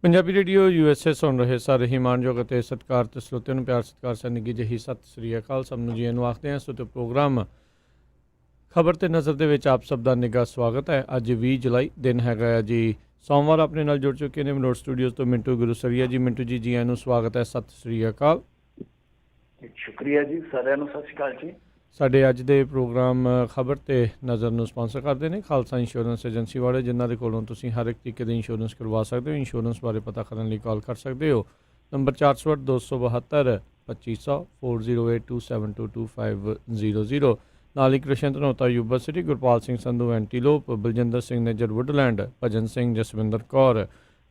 Punjabi radio USA ਸੁਣ ਰਹੇ ਸਾਰੇ ਹੀ ਮਾਣਯੋਗ ਅਤੇ ਸਤਿਕਾਰਤ ਸਰੋਤਿਆਂ ਨੂੰ ਪਿਆਰ ਸਤਿਕਾਰ ਸਨ ਨਿੱਘੀ ਜਿਹੀ ਸਤਿ ਸ੍ਰੀ ਅਕਾਲ। ਸਭ ਨੂੰ ਜੀ ਨੂੰ ਆਖਦੇ ਹਾਂ। ਸੋ ਤੇ ਪ੍ਰੋਗਰਾਮ ਖਬਰ ਤੇ ਨਜ਼ਰ ਦੇ ਵਿੱਚ ਆਪ ਸਭ ਦਾ ਨਿੱਘਾ ਸਵਾਗਤ ਹੈ। ਅੱਜ 20 ਜੁਲਾਈ ਦਿਨ ਹੈਗਾ ਜੀ ਸੋਮਵਾਰ। ਆਪਣੇ ਨਾਲ ਜੁੜ ਚੁੱਕੇ ਨੇ ਮਨੋਟ ਸਟੂਡੀਓਜ਼ ਤੋਂ ਮਿੰਟੂ ਗੁਰੂਸਰੀਆ ਜੀ। ਮਿੰਟੂ ਜੀ ਆਇਆਂ ਨੂੰ ਸਵਾਗਤ ਹੈ। ਸਤਿ ਸ੍ਰੀ ਅਕਾਲ। ਸ਼ੁਕਰੀਆ ਜੀ, ਸਾਰਿਆਂ ਨੂੰ ਸਤਿ ਸ਼੍ਰੀ ਅਕਾਲ ਜੀ। ਸਾਡੇ ਅੱਜ ਦੇ ਪ੍ਰੋਗਰਾਮ ਖਬਰ ਤੇ ਨਜ਼ਰ ਨੂੰ ਸਪਾਂਸਰ ਕਰਦੇ ਨੇ ਖਾਲਸਾ ਇੰਸ਼ੋਰੈਂਸ ਏਜੰਸੀ ਵਾਲੇ, ਜਿਨ੍ਹਾਂ ਦੇ ਕੋਲੋਂ ਤੁਸੀਂ ਹਰ ਇੱਕ ਤਰੀਕੇ ਦੀ ਇੰਸ਼ੋਰੈਂਸ ਕਰਵਾ ਸਕਦੇ ਹੋ। ਇੰਸ਼ੋਰੈਂਸ ਬਾਰੇ ਪਤਾ ਕਰਨ ਲਈ ਕਾਲ ਕਰ ਸਕਦੇ ਹੋ ਨੰਬਰ 408 272 2500 4082722500। ਨਾਲ ਹੀ Krishan Dhanota Yuba City, Gurpal Singh Sandhu Antelope, Baljinder Singh Nijjar Woodland, Bhajan Singh, Jaswinder Kaur,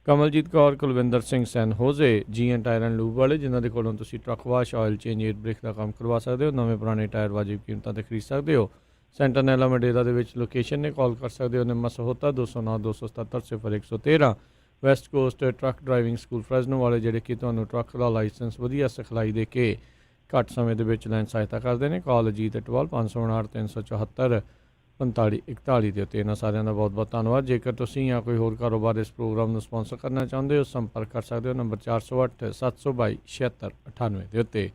Kamaljit Kaur, Kulwinder Singh San Jose, GN tyre and lube ਵਾਲੇ, ਜਿਨ੍ਹਾਂ ਦੇ ਕੋਲੋਂ ਤੁਸੀਂ truck wash, oil change, air brake ਦਾ ਕੰਮ ਕਰਵਾ ਸਕਦੇ ਹੋ। ਨਵੇਂ ਪੁਰਾਣੇ ਟਾਇਰ ਵਾਜਿਬ ਕੀਮਤਾਂ 'ਤੇ ਖਰੀਦ ਸਕਦੇ ਹੋ। ਸੈਂਟਰ ਨੈਲਾ ਮਡੇਰਾ ਦੇ ਵਿੱਚ ਲੋਕੇਸ਼ਨ ਨੇ। ਕਾਲ ਕਰ ਸਕਦੇ ਹੋ Nimma Sahota 209 277 0113। West Coast Truck Driving School Fresno ਵਾਲੇ, ਜਿਹੜੇ ਕਿ ਤੁਹਾਨੂੰ ਟਰੱਕ ਦਾ ਲਾਇਸੈਂਸ ਵਧੀਆ ਸਿਖਲਾਈ ਦੇ ਕੇ ਘੱਟ ਸਮੇਂ ਦੇ ਵਿੱਚ ਲੈਣ ਸਹਾਇਤਾ ਕਰਦੇ ਨੇ। ਕਾਲ ਅਜੀਤ ਇਟਵਾਲ 559 374 4541 ਦੇ ਉੱਤੇ। ਇਹਨਾਂ ਸਾਰਿਆਂ ਦਾ ਬਹੁਤ ਬਹੁਤ ਧੰਨਵਾਦ। ਜੇਕਰ ਤੁਸੀਂ ਜਾਂ ਕੋਈ ਹੋਰ ਕਾਰੋਬਾਰ ਇਸ ਪ੍ਰੋਗਰਾਮ ਨੂੰ ਸਪਾਂਸਰ ਕਰਨਾ ਚਾਹੁੰਦੇ ਹੋ, ਸੰਪਰਕ ਕਰ ਸਕਦੇ ਹੋ ਨੰਬਰ 408 722 7698 ਦੇ ਉੱਤੇ।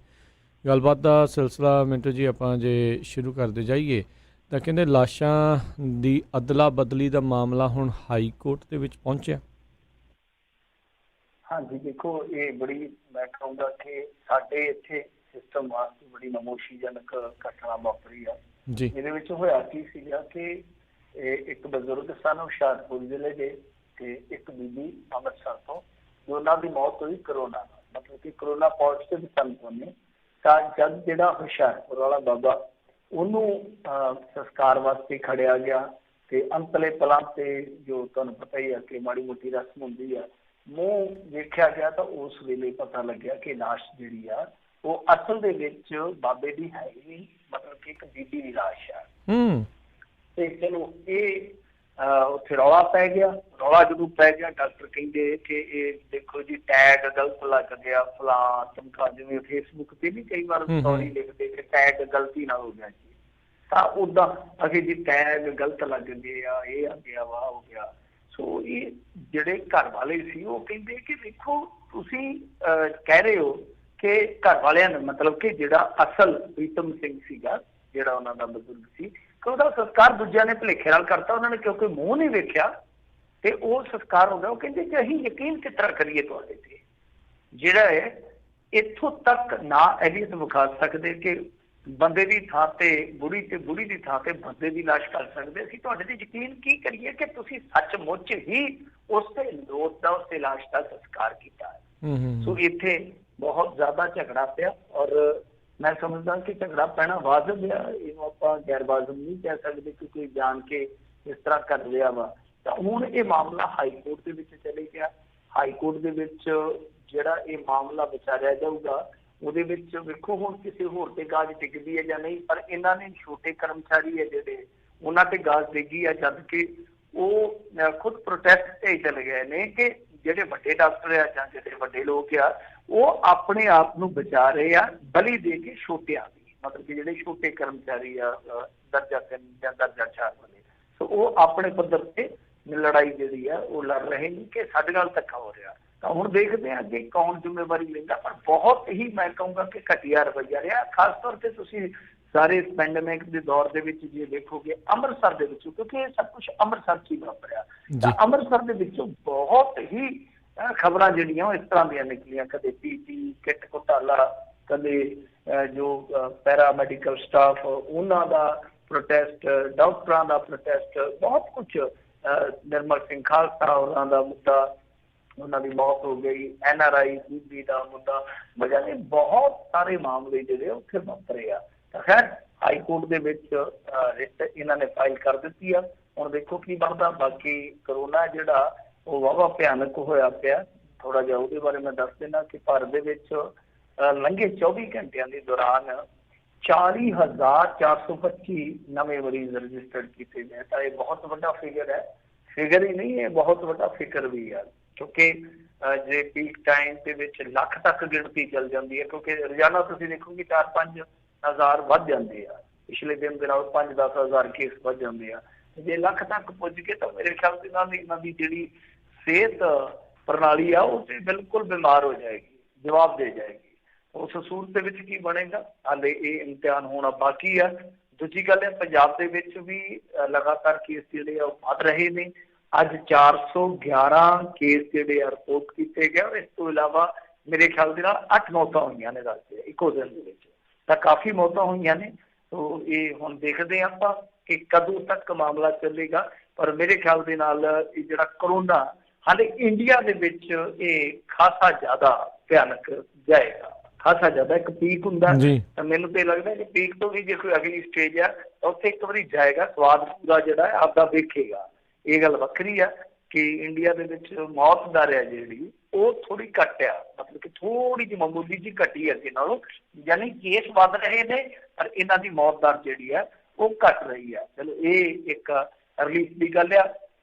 ਗੱਲਬਾਤ ਦਾ ਸਿਲਸਿਲਾ ਮਿੰਟੂ ਜੀ ਆਪਾਂ ਜੇ ਸ਼ੁਰੂ ਕਰਦੇ ਜਾਈਏ ਤਾਂ ਕਹਿੰਦੇ ਲਾਸ਼ਾਂ ਦੀ ਅਦਲਾ ਬਦਲੀ ਦਾ ਮਾਮਲਾ ਹੁਣ ਹਾਈ ਕੋਰਟ ਦੇ ਵਿੱਚ ਪਹੁੰਚਿਆ। ਹਾਂਜੀ, ਦੇਖੋ ਇਹ ਬੜੀ, ਮੈਂ ਕਹੂੰਗਾ ਕਿ ਸਾਡੇ ਇੱਥੇ ਸਿਸਟਮ ਵਾਸਤੇ ਬੜੀ ਨਮੋਸ਼ੀਜਨਕ ਘਟਨਾ ਵਾਪਰੀ ਆ ਜੀ। ਇਹਦੇ ਵਿੱਚ ਹੋਇਆ ਕੀ ਸੀਗਾ ਕਿ ਇੱਕ ਬਜ਼ੁਰਗ ਸਨ ਹੁਸ਼ਿਆਰਪੁਰ ਜ਼ਿਲ੍ਹੇ ਦੇ ਤੇ ਇੱਕ ਬੀਬੀ ਅੰਮ੍ਰਿਤਸਰ ਤੋਂ, ਦੋਨਾਂ ਦੀ ਮੌਤ ਹੋਈ ਕਰੋਨਾ ਨਾਲ, ਮਤਲਬ ਕਿ ਕਰੋਨਾ ਪੋਜ਼ਿਟਿਵ ਸਨ ਦੋਨੇ। ਤਾਂ ਜਦ ਜਿਹੜਾ ਹੁਸ਼ਿਆਰਪੁਰ ਵਾਲਾ ਬਾਬਾ, ਉਹਨੂੰ ਸੰਸਕਾਰ ਵਾਸਤੇ ਖੜਿਆ ਗਿਆ ਤੇ ਅੰਤਲੇ ਪਲਾਂ ਤੇ, ਜੋ ਤੁਹਾਨੂੰ ਪਤਾ ਹੀ ਆ ਕਿ ਮਾੜੀ ਮੋਟੀ ਰਸਮ ਹੁੰਦੀ ਆ, ਮੂੰਹ ਵੇਖਿਆ ਗਿਆ ਤਾਂ ਉਸ ਵੇਲੇ ਪਤਾ ਲੱਗਿਆ ਕਿ ਲਾਸ਼ ਜਿਹੜੀ ਆ ਉਹ ਅਸਲ ਦੇ ਵਿੱਚ ਬਾਬੇ ਦੀ ਹੈ ਹੀ ਨਹੀਂ, ਮਤਲਬ ਕਿ ਇੱਕ ਬੀਬੀ ਦੀ ਲਾਸ਼ ਆ। ਤੇ ਚਲੋ ਇਹ ਉੱਥੇ ਰੌਲਾ ਪੈ ਗਿਆ। ਰੌਲਾ ਜਦੋਂ ਪੈ ਗਿਆ, ਡਾਕਟਰ ਕਹਿੰਦੇ ਕਿ ਇਹ ਦੇਖੋ ਜੀ ਟੈਗ ਗਲਤ ਲੱਗ ਗਿਆ, ਫਲਾਂ ਧਮਕਾ, ਜਿਵੇਂ ਫੇਸਬੁੱਕ ਤੇ ਵੀ ਕਈ ਵਾਰ ਸਟੋਰੀ ਲਿਖਦੇ ਕਿ ਟੈਗ ਗਲਤੀ ਨਾਲ ਹੋ ਗਿਆ ਜੀ, ਤਾਂ ਓਦਾਂ ਅਸੀਂ ਜੀ ਟੈਗ ਗਲਤ ਲੱਗ ਗਏ ਆ, ਇਹ ਆ ਗਿਆ, ਵਾਹ ਹੋ ਗਿਆ। ਸੋ ਇਹ ਜਿਹੜੇ ਘਰ ਵਾਲੇ ਸੀ ਉਹ ਕਹਿੰਦੇ ਕਿ ਦੇਖੋ ਤੁਸੀਂ ਕਹਿ ਰਹੇ ਹੋ ਕਿ ਘਰ ਵਾਲਿਆਂ ਨੇ, ਮਤਲਬ ਕਿ ਜਿਹੜਾ ਅਸਲ ਪ੍ਰੀਤਮ ਸਿੰਘ ਸੀਗਾ, ਜਿਹੜਾ ਉਹਨਾਂ ਦਾ ਬਜ਼ੁਰਗ ਸੀ, ਕਿ ਉਹਦਾ ਸੰਸਕਾਰ ਦੂਜਿਆਂ ਨੇ ਭੁਲੇਖੇ ਨਾਲ ਕਰਤਾ। ਉਹਨਾਂ ਨੇ ਕਿਉਂਕਿ ਮੂੰਹ ਨਹੀਂ ਵੇਖਿਆ ਤੇ ਉਹ ਸੰਸਕਾਰ ਹੋ ਗਿਆ। ਉਹ ਕਹਿੰਦੇ ਕਿ ਅਸੀਂ ਯਕੀਨ ਕਿਸ ਤਰ੍ਹਾਂ ਕਰੀਏ ਤੁਹਾਡੇ ਤੇ, ਜਿਹੜਾ ਹੈ ਇੱਥੋਂ ਤੱਕ ਨਾ ਐਲੀਅਤ ਵਿਖਾ ਸਕਦੇ ਕਿ ਬੰਦੇ ਦੀ ਥਾਂ ਤੇ ਬੁੜੀ ਤੇ ਬੁੜੀ ਦੀ ਥਾਂ ਤੇ ਬੰਦੇ ਦੀ ਲਾਸ਼ ਕਰ ਸਕਦੇ। ਅਸੀਂ ਤੁਹਾਡੇ ਤੇ ਯਕੀਨ ਕੀ ਕਰੀਏ ਕਿ ਤੁਸੀਂ ਸੱਚਮੁੱਚ ਹੀ ਉਸ ਤੇ ਲੋਟ ਦਾ, ਉਸ ਤੇ ਲਾਸ਼ ਦਾ ਸੰਸਕਾਰ ਕੀਤਾ ਹੈ। ਸੋ ਇੱਥੇ ਬਹੁਤ ਜ਼ਿਆਦਾ ਝਗੜਾ ਪਿਆ ਔਰ ਮੈਂ ਸਮਝਦਾ ਕਿ ਝਗੜਾ ਪੈਣਾ ਵਾਜਬ ਆ। ਇਹਨੂੰ ਆਪਾਂ ਗੈਰ ਵਾਜਬ ਨਹੀਂ ਕਹਿ ਸਕਦੇ ਕਿ ਕੋਈ ਜਾਣ ਕੇ ਇਸ ਤਰ੍ਹਾਂ ਕਰ ਰਿਹਾ ਵਾ। ਤਾਂ ਹੁਣ ਇਹ ਮਾਮਲਾ ਹਾਈ ਕੋਰਟ ਦੇ ਵਿੱਚ ਚਲੇ ਗਿਆ। ਹਾਈ ਕੋਰਟ ਦੇ ਵਿੱਚ ਜਿਹੜਾ ਇਹ ਮਾਮਲਾ ਵਿਚਾਰਿਆ ਜਾਊਗਾ, ਉਹਦੇ ਵਿੱਚ ਵੇਖੋ ਹੁਣ ਕਿਸੇ ਹੋਰ ਤੇ ਗਾਜ ਡਿੱਗਦੀ ਹੈ ਜਾਂ ਨਹੀਂ, ਪਰ ਇਹਨਾਂ ਨੇ ਛੋਟੇ ਕਰਮਚਾਰੀ ਹੈ ਜਿਹੜੇ, ਉਹਨਾਂ ਤੇ ਗਾਜ ਡਿੱਗੀ ਆ, ਜਦ ਕਿ ਉਹ ਖੁਦ ਪ੍ਰੋਟੈਸਟ ਤੇ ਚਲੇ ਗਏ ਨੇ ਕਿ ਜਿਹੜੇ ਵੱਡੇ ਡਾਕਟਰ ਆ ਜਾਂ ਜਿਹੜੇ ਵੱਡੇ ਲੋਕ ਆ, ਉਹ ਆਪਣੇ ਆਪ ਨੂੰ ਬਚਾ ਰਹੇ ਆ ਬਲੀ ਦੇ ਕੇ ਛੋਟਿਆਂ ਦੀ, ਮਤਲਬ ਕਿ ਜਿਹੜੇ ਛੋਟੇ ਕਰਮਚਾਰੀ ਆ ਦਰਜਾ 3 ਜਾਂ ਦਰਜਾ 4 ਵਾਲੇ। ਸੋ ਉਹ ਆਪਣੇ ਪੱਧਰ ਤੇ ਲੜਾਈ ਜਿਹੜੀ ਆ ਉਹ ਲੜ ਰਹੇ ਨੇ ਕਿ ਸਾਡੇ ਨਾਲ ਧੱਕਾ ਹੋ ਰਿਹਾ। ਤਾਂ ਹੁਣ ਦੇਖਦੇ ਹਾਂ ਅੱਗੇ ਕੌਣ ਜ਼ਿੰਮੇਵਾਰੀ ਲੈਂਦਾ, ਪਰ ਬਹੁਤ ਹੀ ਮੈਂ ਕਹੂੰਗਾ ਕਿ ਘਟੀਆ ਰਵੱਈਆ ਰਿਹਾ। ਖਾਸ ਤੌਰ ਤੇ ਤੁਸੀਂ ਸਾਰੇ ਇਸ ਪੈਂਡੇਮਿਕ ਦੇ ਦੌਰ ਦੇ ਵਿੱਚ ਜੇ ਦੇਖੋਗੇ ਅੰਮ੍ਰਿਤਸਰ ਦੇ ਵਿੱਚੋਂ, ਕਿਉਂਕਿ ਇਹ ਸਭ ਕੁਛ ਅੰਮ੍ਰਿਤਸਰ 'ਚ ਹੀ ਵਾਪਰਿਆ, ਤਾਂ ਅੰਮ੍ਰਿਤਸਰ ਦੇ ਵਿੱਚੋਂ ਬਹੁਤ ਹੀ ਖਬਰਾਂ ਜਿਹੜੀਆਂ ਉਹ ਇਸ ਤਰ੍ਹਾਂ ਦੀਆਂ ਨਿਕਲੀਆਂ। ਕਦੇ PT ਕਿੱਟ ਘੁਟਾਲਾ, ਕਦੇ ਜੋ ਪੈਰਾਮੈਡੀਕਲ ਸਟਾਫ ਉਹਨਾਂ ਦਾ ਪ੍ਰੋਟੈਸਟ, ਡਾਕਟਰਾਂ ਦਾ ਪ੍ਰੋਟੈਸਟ, ਬਹੁਤ ਕੁਛ। ਨਿਰਮਲ ਸਿੰਘ ਖਾਲਸਾ ਉਹਨਾਂ ਦਾ ਮੁੱਦਾ, ਉਹਨਾਂ ਦੀ ਮੌਤ ਹੋ ਗਈ, NRI ਬੀਬੀ ਦਾ ਮੁੱਦਾ, ਵਜ੍ਹਾ ਨੇ ਬਹੁਤ ਸਾਰੇ ਮਾਮਲੇ ਜਿਹੜੇ ਉੱਥੇ ਵਾਪਰੇ ਆ। ਤਾਂ ਖੈਰ ਹਾਈ ਕੋਰਟ ਦੇ ਵਿੱਚ ਰਿਟ ਇਹਨਾਂ ਨੇ ਫਾਈਲ ਕਰ ਦਿੱਤੀ ਆ। ਹੁਣ ਦੇਖੋ ਕੀ ਬਣਦਾ। ਬਾਕੀ ਕਰੋਨਾ ਜਿਹੜਾ ਉਹ ਵਾਹਵਾ ਭਿਆਨਕ ਹੋਇਆ ਪਿਆ। ਥੋੜਾ ਜਿਹਾ ਉਹਦੇ ਬਾਰੇ ਮੈਂ ਦੱਸ ਦੇਣਾ ਕਿ ਭਾਰਤ ਦੇ ਵਿੱਚ ਲੰਘੇ 24 ਘੰਟਿਆਂ ਦੇ ਦੌਰਾਨ 40,425 ਨਵੇਂ ਮਰੀਜ਼ ਰਜਿਸਟਰਡ ਕੀਤੇ ਗਏ। ਤਾਂ ਇਹ ਬਹੁਤ ਵੱਡਾ ਫਿਗਰ ਹੈ। ਫਿਗਰ ਹੀ ਨਹੀਂ, ਇਹ ਬਹੁਤ ਵੱਡਾ ਫਿਕਰ ਵੀ ਹੈ, ਕਿਉਂਕਿ ਜੇ ਪੀਕ ਟਾਈਮ ਦੇ ਵਿੱਚ ਲੱਖ ਤੱਕ ਗਿਣਤੀ ਚੱਲ ਜਾਂਦੀ ਹੈ, ਕਿਉਂਕਿ ਰੋਜ਼ਾਨਾ ਤੁਸੀਂ ਦੇਖੋਗੇ 4-5 ਹਜ਼ਾਰ ਵੱਧ ਜਾਂਦੇ ਆ, ਪਿਛਲੇ ਦਿਨ ਦੇ ਨਾਲ 5-10 ਹਜ਼ਾਰ ਕੇਸ ਵੱਧ ਜਾਂਦੇ ਆ। ਜੇ ਲੱਖ ਤੱਕ ਪੁੱਜ ਕੇ ਤਾਂ ਮੇਰੇ ਖਿਆਲ ਦੇ ਨਾਲ ਇਹਨਾਂ ਦੀ ਜਿਹੜੀ ਸਿਹਤ ਪ੍ਰਣਾਲੀ ਆ ਉਹ ਤੇ ਬਿਲਕੁਲ ਬਿਮਾਰ ਹੋ ਜਾਏਗੀ, ਜਵਾਬ ਦੇ ਜਾਏਗੀ। ਉਸ ਸੂਰਤ ਦੇ ਵਿੱਚ ਕੀ ਬਣੇਗਾ, ਹਾਲੇ ਇਹ ਇਮਤਿਹਾਨ ਹੋਣਾ ਬਾਕੀ ਆ। ਦੂਜੀ ਗੱਲ ਹੈ, ਪੰਜਾਬ ਦੇ ਵਿੱਚ ਵੀ ਲਗਾਤਾਰ ਕੇਸ ਜਿਹੜੇ ਆ ਉਹ ਵੱਧ ਰਹੇ ਨੇ। ਅੱਜ 411 ਕੇਸ ਜਿਹੜੇ ਆ ਰਿਪੋਰਟ ਕੀਤੇ ਗਏ। ਇਸ ਤੋਂ ਇਲਾਵਾ ਮੇਰੇ ਖਿਆਲ ਦੇ ਨਾਲ 8 ਮੌਤਾਂ ਹੋਈਆਂ ਨੇ ਦੱਸਦੇ ਇੱਕੋ ਦਿਨ ਦੇ ਵਿੱਚ, ਤਾਂ ਕਾਫੀ ਮੌਤਾਂ ਹੋਈਆਂ ਨੇ। ਤੋ ਇਹ ਹੁਣ ਦੇਖਦੇ ਹਾਂ ਆਪਾਂ ਕਿ ਕਦੋਂ ਤੱਕ ਮਾਮਲਾ ਚੱਲੇਗਾ। ਪਰ ਮੇਰੇ ਖਿਆਲ ਦੇ ਨਾਲ ਇਹ ਜਿਹੜਾ ਕਰੋਨਾ ਹਾਲੇ ਇੰਡੀਆ ਦੇ ਵਿੱਚ ਇਹ ਖਾਸਾ ਜ਼ਿਆਦਾ ਭਿਆਨਕ ਜਾਏਗਾ, ਖਾਸਾ ਜ਼ਿਆਦਾ। ਇੱਕ ਪੀਕ ਹੁੰਦਾ ਤਾਂ ਮੈਨੂੰ ਤੇ ਲੱਗਦਾ ਕਿ ਪੀਕ ਤੋਂ ਵੀ ਜੇ ਕੋਈ ਅਗਲੀ ਸਟੇਜ ਆ ਤਾਂ ਉੱਥੇ ਇੱਕ ਵਾਰੀ ਜਾਏਗਾ, ਸਵਾਦ ਪੂਰਾ ਜਿਹੜਾ ਆਪਦਾ ਵੇਖੇਗਾ। ਇਹ ਗੱਲ ਵੱਖਰੀ ਆ ਕਿ ਇੰਡੀਆ ਦੇ ਵਿੱਚ ਮੌਤ ਦਰ ਹੈ ਜਿਹੜੀ ਉਹ ਥੋੜੀ ਘੱਟ ਆ, ਮਤਲਬ ਕਿ ਥੋੜੀ ਜਿਹੀ ਮਾਮੂਲੀ ਜਿਹੀ ਘਟੀ ਅੱਗੇ ਨਾਲੋਂ, ਯਾਨੀ ਕੇਸ ਵੱਧ ਰਹੇ ਨੇ ਪਰ ਇਹਨਾਂ ਦੀ ਮੌਤ ਦਰ ਜਿਹੜੀ ਆ ਉਹ ਘਟ ਰਹੀ ਆ। ਚਲੋ ਇਹ ਇੱਕ ਰਿਲੀਫ ਦੀ ਗੱਲ ਆ।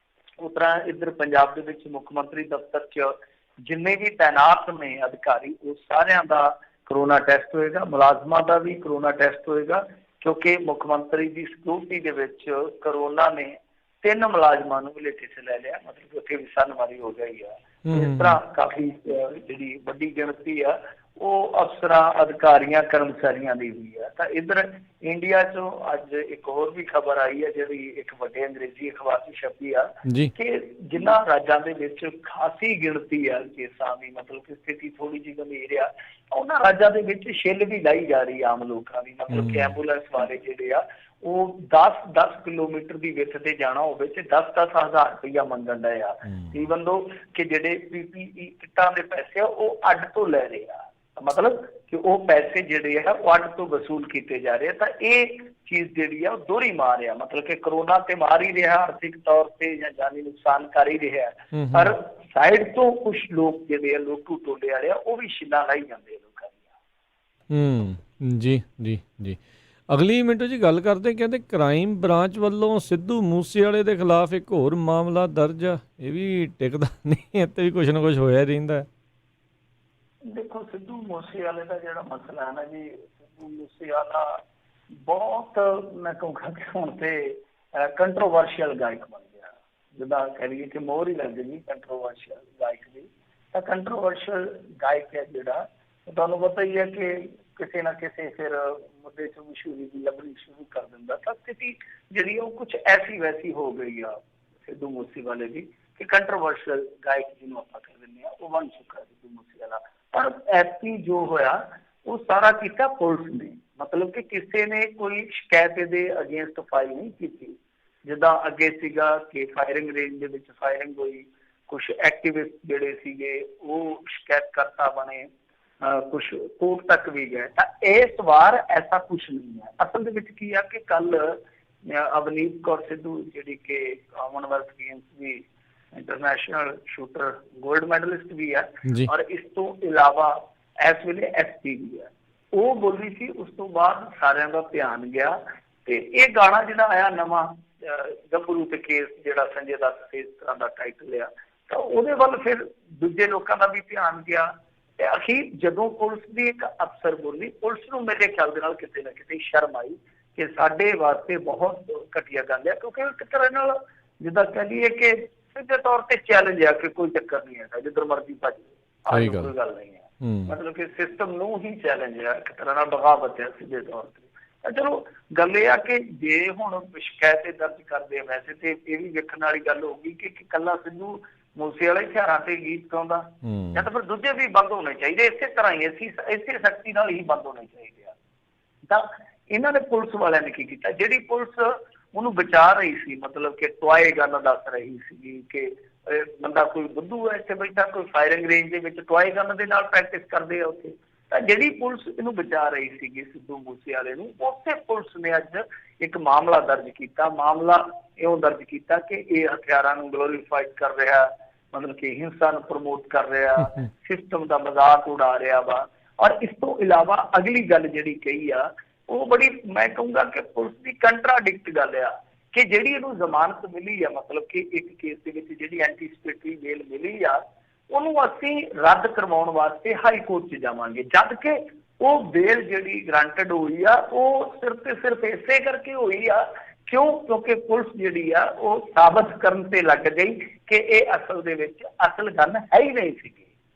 ਉਸ ਤਰ੍ਹਾਂ ਇੱਧਰ ਪੰਜਾਬ ਦੇ ਵਿੱਚ ਮੁੱਖ ਮੰਤਰੀ ਦਫ਼ਤਰ 'ਚ ਜਿੰਨੇ ਵੀ ਤਾਇਨਾਤ ਨੇ ਅਧਿਕਾਰੀ ਉਹ ਸਾਰਿਆਂ ਦਾ ਕਰੋਨਾ ਟੈਸਟ ਹੋਏਗਾ, ਮੁਲਾਜ਼ਮਾਂ ਦਾ ਵੀ ਕਰੋਨਾ ਟੈਸਟ ਹੋਏਗਾ, ਕਿਉਂਕਿ ਮੁੱਖ ਮੰਤਰੀ ਦੀ ਸਿਕਿਉਰਿਟੀ ਦੇ ਵਿੱਚ ਕਰੋਨਾ ਨੇ 3 ਮੁਲਾਜ਼ਮਾਂ ਨੂੰ ਮਲੇਠੇ 'ਚ ਲੈ ਲਿਆ, ਮਤਲਬ ਕਿ ਉੱਥੇ ਵੀ ਸਨਮਾਰੀ ਹੋ ਗਈ ਆ। ਇਸ ਤਰ੍ਹਾਂ ਕਾਫੀ ਜਿਹੜੀ ਵੱਡੀ ਗਿਣਤੀ ਆ ਉਹ ਅਫਸਰਾਂ, ਅਧਿਕਾਰੀਆਂ, ਕਰਮਚਾਰੀਆਂ ਦੀ ਵੀ ਆ। ਤਾਂ ਇੱਧਰ ਇੰਡੀਆ 'ਚੋਂ ਅੱਜ ਇੱਕ ਹੋਰ ਵੀ ਖਬਰ ਆਈ ਹੈ ਜਿਹੜੀ ਇੱਕ ਵੱਡੇ ਅੰਗਰੇਜ਼ੀ ਅਖਬਾਰ 'ਚ ਛਪੀ ਆ ਕਿ ਜਿਨ੍ਹਾਂ ਰਾਜਾਂ ਦੇ ਵਿੱਚ ਖਾਸੀ ਗਿਣਤੀ ਆ ਕੇਸਾਂ ਦੀ, ਮਤਲਬ ਕਿ ਸਥਿਤੀ ਥੋੜੀ ਜਿਹੀ ਗੰਭੀਰ ਆ, ਉਹਨਾਂ ਰਾਜਾਂ ਦੇ ਵਿੱਚ ਛਿੱਲ ਵੀ ਲਾਈ ਜਾ ਰਹੀ ਆਮ ਲੋਕਾਂ ਦੀ। ਮਤਲਬ ਕਿ ਐਂਬੂਲੈਂਸ ਵਾਲੇ ਜਿਹੜੇ ਆ ਉਹ 10-10 ਕਿਲੋਮੀਟਰ ਦੀ ਵਿੱਥ ਤੇ ਜਾਣਾ ਹੋਵੇ ਤੇ 10-10 ਹਜ਼ਾਰ ਰੁਪਇਆ ਮੰਗਣ ਡਏ ਆ। ਈਵਨ ਦੋ ਕਿ ਜਿਹੜੇ PPE ਕਿੱਟਾਂ ਦੇ ਪੈਸੇ ਆ ਉਹ ਅੱਡ ਤੋਂ ਲੈ ਰਹੇ ਆ, ਮਤਲਬ ਕਿ ਉਹ ਪੈਸੇ ਜਿਹੜੇ ਆ ਉਹ ਅੱਡ ਤੋਂ ਵਸੂਲ ਕੀਤੇ ਜਾ ਰਹੇ ਆ। ਤਾਂ ਇਹ ਚੀਜ਼ ਜਿਹੜੀ ਆ ਉਹ ਦੋਹਰੀ ਮਾਰ ਆ, ਮਤਲਬ ਕਿ ਕਰੋਨਾ ਤੇ ਮਾਰ ਹੀ ਰਿਹਾ ਆਰਥਿਕ ਤੌਰ ਤੇ ਜਾਂ ਜਾਨੀ ਨੁਕਸਾਨ ਕਰ ਹੀ ਰਿਹਾ, ਪਰ ਸਾਈਡ ਤੋਂ ਕੁਝ ਲੋਕ ਜਿਹੜੇ ਆ ਲੋਟੂ ਟੋਲੇ ਵਾਲੇ ਆ ਉਹ ਵੀ ਛਿੱਲਾਂ ਲਾਈ ਜਾਂਦੇ ਆ ਲੋਕਾਂ ਦੀਆਂ। ਜੀ ਜੀ ਜੀ। ਅਗਲੀ ਮਿੰਟੋ ਜੀ ਗੱਲ ਕਰਦੇ, ਕਹਿੰਦੇ ਕ੍ਰਾਈਮ ਬ੍ਰਾਂਚ ਵੱਲੋਂ ਸਿੱਧੂ ਮੂਸੇਵਾਲੇ ਦੇ ਖਿਲਾਫ ਇੱਕ ਹੋਰ ਮਾਮਲਾ ਦਰਜ ਆ। ਇਹ ਵੀ ਟਿਕਦਾ ਨਹੀਂ, ਇੱਥੇ ਵੀ ਕੁਛ ਨਾ ਕੁਛ ਹੋਇਆ ਰਹਿੰਦਾ। ਦੇਖੋ ਸਿੱਧੂ ਮੂਸੇਵਾਲੇ ਦਾ ਜਿਹੜਾ ਮਸਲਾ ਹੈ ਨਾ ਜੀ, ਸਿੱਧੂ ਮੂਸੇਵਾਲਾ ਬਹੁਤ ਮੈਂ ਕਹੂੰਗਾ ਕਿ ਹੁਣ ਤੇ ਕੰਟਰੋਵਰਸ਼ੀਅਲ ਗਾਇਕ ਬਣ ਗਿਆ। ਜਿੱਦਾਂ ਕਹਿ ਲਈਏ ਕਿ ਮੋਹਰ ਹੀ ਲੱਗ ਗਈ ਕੰਟਰੋਵਰਸ਼ੀਅਲ ਗਾਇਕ ਦੀ। ਤਾਂ ਕੰਟਰੋਵਰਸ਼ੀਅਲ ਗਾਇਕ ਹੈ ਜਿਹੜਾ, ਤੁਹਾਨੂੰ ਪਤਾ ਹੀ ਹੈ ਕਿ ਕਿਸੇ ਨਾ ਕਿਸੇ ਫਿਰ ਮੁੱਦੇ 'ਚ ਮਸ਼ਹੂਰੀ ਦੀ ਲੱਭਣੀ ਸ਼ੁਰੂ ਕਰ ਦਿੰਦਾ। ਤਾਂ ਸਥਿਤੀ ਜਿਹੜੀ ਉਹ ਕੁਛ ਐਸੀ ਵੈਸੀ ਹੋ ਗਈ ਆ ਸਿੱਧੂ ਮੂਸੇਵਾਲੇ ਦੀ ਕਿ ਕੰਟਰੋਵਰਸ਼ੀਅਲ ਗਾਇਕ ਜਿਹਨੂੰ ਆਪਾਂ ਕਹਿ ਦਿੰਦੇ ਹਾਂ ਉਹ ਬਣ ਚੁੱਕਾ ਸਿੱਧੂ ਮੂਸੇਵਾਲਾ। ਪਰ ਐਤਕੀ ਜੋ ਹੋਇਆ ਉਹ ਸਾਰਾ ਕੀਤਾ ਪੁਲਿਸ ਨੇ, ਮਤਲਬ ਕਿ ਕਿਸੇ ਨੇ ਕੋਈ ਸ਼ਿਕਾਇਤ ਇਹਦੇ ਅਗੇਂਸਟ ਫਾਈਲ ਨਹੀਂ ਕੀਤੀ। ਜਿੱਦਾਂ ਅੱਗੇ ਸੀਗਾ ਕਿ ਫਾਇਰਿੰਗ ਰੇਂਜ ਦੇ ਵਿੱਚ ਫਾਇਰਿੰਗ ਹੋਈ, ਕੁਛ ਐਕਟਿਵਿਸਟ ਜਿਹੜੇ ਸੀਗੇ ਉਹ ਸ਼ਿਕਾਇਤਕਰਤਾ ਬਣੇ, ਕੁਛ ਕੋਰਟ ਤੱਕ ਵੀ ਗਏ। ਤਾਂ ਇਸ ਵਾਰ ਐਸਾ ਕੁਛ ਨਹੀਂ ਹੈ। ਅਸਲ ਦੇ ਵਿੱਚ ਕੀ ਆ ਕਿ ਕੱਲ ਅਵਨੀਤ ਕੌਰ ਸਿੱਧੂ ਜਿਹੜੀ ਕਿ ਕਾਮਨਵੈਲਥ ਗੇਮਸ ਵੀ ਇੰਟਰਨੈਸ਼ਨਲ ਸ਼ੂਟਰ ਗੋਲਡ ਮੈਡਲਿਸਟ ਵੀ ਹੈ ਔਰ ਇਸ ਤੋਂ ਇਲਾਵਾ ਇਸ ਵੇਲੇ SP ਵੀ ਹੈ, ਉਹ ਬੋਲੀ ਸੀ। ਉਸ ਤੋਂ ਬਾਅਦ ਸਾਰਿਆਂ ਦਾ ਧਿਆਨ ਗਿਆ ਤੇ ਇਹ ਗਾਣਾ ਜਿਹੜਾ ਆਇਆ ਨਵਾਂ ਗੱਭਰੂ ਤੇ ਕੇਸ ਜਿਹੜਾ ਸੰਜੇ ਦੱਤ ਇਸ ਤਰ੍ਹਾਂ ਦਾ ਟਾਈਟਲ ਆ, ਤਾਂ ਉਹਦੇ ਵੱਲ ਫਿਰ ਦੂਜੇ ਲੋਕਾਂ ਦਾ ਵੀ ਧਿਆਨ ਗਿਆ। ਤੇ ਅਖੀਰ ਜਦੋਂ ਪੁਲਿਸ ਦੀ ਇੱਕ ਅਫਸਰ ਬੋਲੀ, ਪੁਲਿਸ ਨੂੰ ਮੇਰੇ ਖਿਆਲ ਦੇ ਨਾਲ ਕਿਤੇ ਨਾ ਕਿਤੇ ਸ਼ਰਮ ਆਈ ਕਿ ਸਾਡੇ ਵਾਸਤੇ ਬਹੁਤ ਘਟੀਆ ਗੱਲ ਹੈ, ਕਿਉਂਕਿ ਇੱਕ ਤਰ੍ਹਾਂ ਨਾਲ ਜਿੱਦਾਂ ਕਹਿ ਲਈਏ ਕਿ ਸਿੱਧੇ ਤੌਰ ਤੇ ਚੈਲੰਜ ਆ ਕਿ ਕੋਈ ਚੱਕਰ ਨਹੀਂ ਹੈਗਾ, ਜਿੱਧਰ ਮਰਜ਼ੀ ਭੱਜ ਕੋਈ ਗੱਲ ਨਹੀਂ ਹੈ। ਮਤਲਬ ਕਿ ਸਿਸਟਮ ਨੂੰ ਹੀ ਚੈਲੰਜ ਆ, ਇੱਕ ਤਰ੍ਹਾਂ ਨਾਲ ਬਗਾਵਤ ਹੈ ਸਿੱਧੇ ਤੌਰ ਤੇ। ਚਲੋ ਗੱਲ ਇਹ ਆ ਕਿ ਜੇ ਹੁਣ ਸ਼ਿਕਾਇਤ ਦਰਜ ਕਰਦੇ ਆ, ਵੈਸੇ ਤੇ ਇਹ ਵੀ ਵੇਖਣ ਵਾਲੀ ਗੱਲ ਹੋਊਗੀ ਕਿ ਇਕੱਲਾ ਸਿੱਧੂ ਮੂਸੇਵਾਲਾ ਹਥਿਆਰਾਂ ਤੇ ਗੀਤ ਗਾਉਂਦਾ ਜਾਂ ਤਾਂ ਫਿਰ ਦੂਜੇ ਵੀ ਬੰਦ ਹੋਣੇ ਚਾਹੀਦੇ। ਇਸੇ ਤਰ੍ਹਾਂ ਹੀ ਇਸੇ ਸ਼ਕਤੀ ਨਾਲ ਹੀ ਬੰਦ ਹੋਣੇ ਚਾਹੀਦੇ ਆ। ਤਾਂ ਇਹਨਾਂ ਨੇ ਪੁਲਿਸ ਵਾਲਿਆਂ ਨੇ ਕੀ ਕੀਤਾ, ਜਿਹੜੀ ਪੁਲਿਸ ਉਹਨੂੰ ਬਚਾ ਰਹੀ ਸੀ, ਮਤਲਬ ਕਿ ਟੋਏ ਗਨ ਦੱਸ ਰਹੀ ਸੀ ਕਿ ਬੰਦਾ ਕੋਈ ਬੁੱਧੂ ਹੈ ਇੱਥੇ ਬੈਠਾ, ਕੋਈ ਫਾਇਰਿੰਗ ਰੇਂਜ ਦੇ ਵਿੱਚ ਟੋਏ ਗਨ ਦੇ ਨਾਲ ਪ੍ਰੈਕਟਿਸ ਕਰਦੇ ਆ ਉੱਥੇ। ਤਾਂ ਜਿਹੜੀ ਪੁਲਿਸ ਇਹਨੂੰ ਬਚਾ ਰਹੀ ਸੀਗੀ ਸਿੱਧੂ ਮੂਸੇਵਾਲੇ ਨੂੰ, ਉਸੇ ਪੁਲਿਸ ਨੇ ਅੱਜ ਇੱਕ ਮਾਮਲਾ ਦਰਜ ਕੀਤਾ। ਮਾਮਲਾ ਇਉਂ ਦਰਜ ਕੀਤਾ ਕਿ ਇਹ ਹਥਿਆਰਾਂ ਨੂੰ ਗਲੋਰੀਫਾਈਡ ਕਰ ਰਿਹਾ, ਮਤਲਬ ਕਿ ਹਿੰਸਾ ਨੂੰ ਪ੍ਰਮੋਟ ਕਰ ਰਿਹਾ, ਸਿਸਟਮ ਦਾ ਮਜ਼ਾਕ ਉਡਾ ਰਿਹਾ ਵਾ। ਔਰ ਇਸ ਤੋਂ ਇਲਾਵਾ ਅਗਲੀ ਗੱਲ ਜਿਹੜੀ ਕਹੀ ਆ ਉਹ ਬੜੀ ਮੈਂ ਕਹੂੰਗਾ ਕਿ ਪੁਲਿਸ ਦੀ ਕੰਟਰਾਡਿਕਟ ਗੱਲ ਆ ਕਿ ਜਿਹੜੀ ਇਹਨੂੰ ਜ਼ਮਾਨਤ ਮਿਲੀ ਆ, ਮਤਲਬ ਕਿ ਇੱਕ ਕੇਸ ਦੇ ਵਿੱਚ ਜਿਹੜੀ ਐਂਟੀਸਿਪੇਟਰੀ ਬੇਲ ਮਿਲੀ ਆ ਉਹਨੂੰ ਅਸੀਂ ਰੱਦ ਕਰਵਾਉਣ ਵਾਸਤੇ ਹਾਈ ਕੋਰਟ 'ਚ ਜਾਵਾਂਗੇ, ਜਦ ਕਿ ਉਹ ਬੇਲ ਜਿਹੜੀ ਗਰੰਟਡ ਹੋਈ ਆ ਉਹ ਸਿਰਫ ਤੇ ਸਿਰਫ ਇਸੇ ਕਰਕੇ ਹੋਈ ਆ क्यों? क्योंकि पुलिस जिहड़ी आ वो साबित करन ते लग गई कि ये असल दे विच असल गल है ही नहीं सी।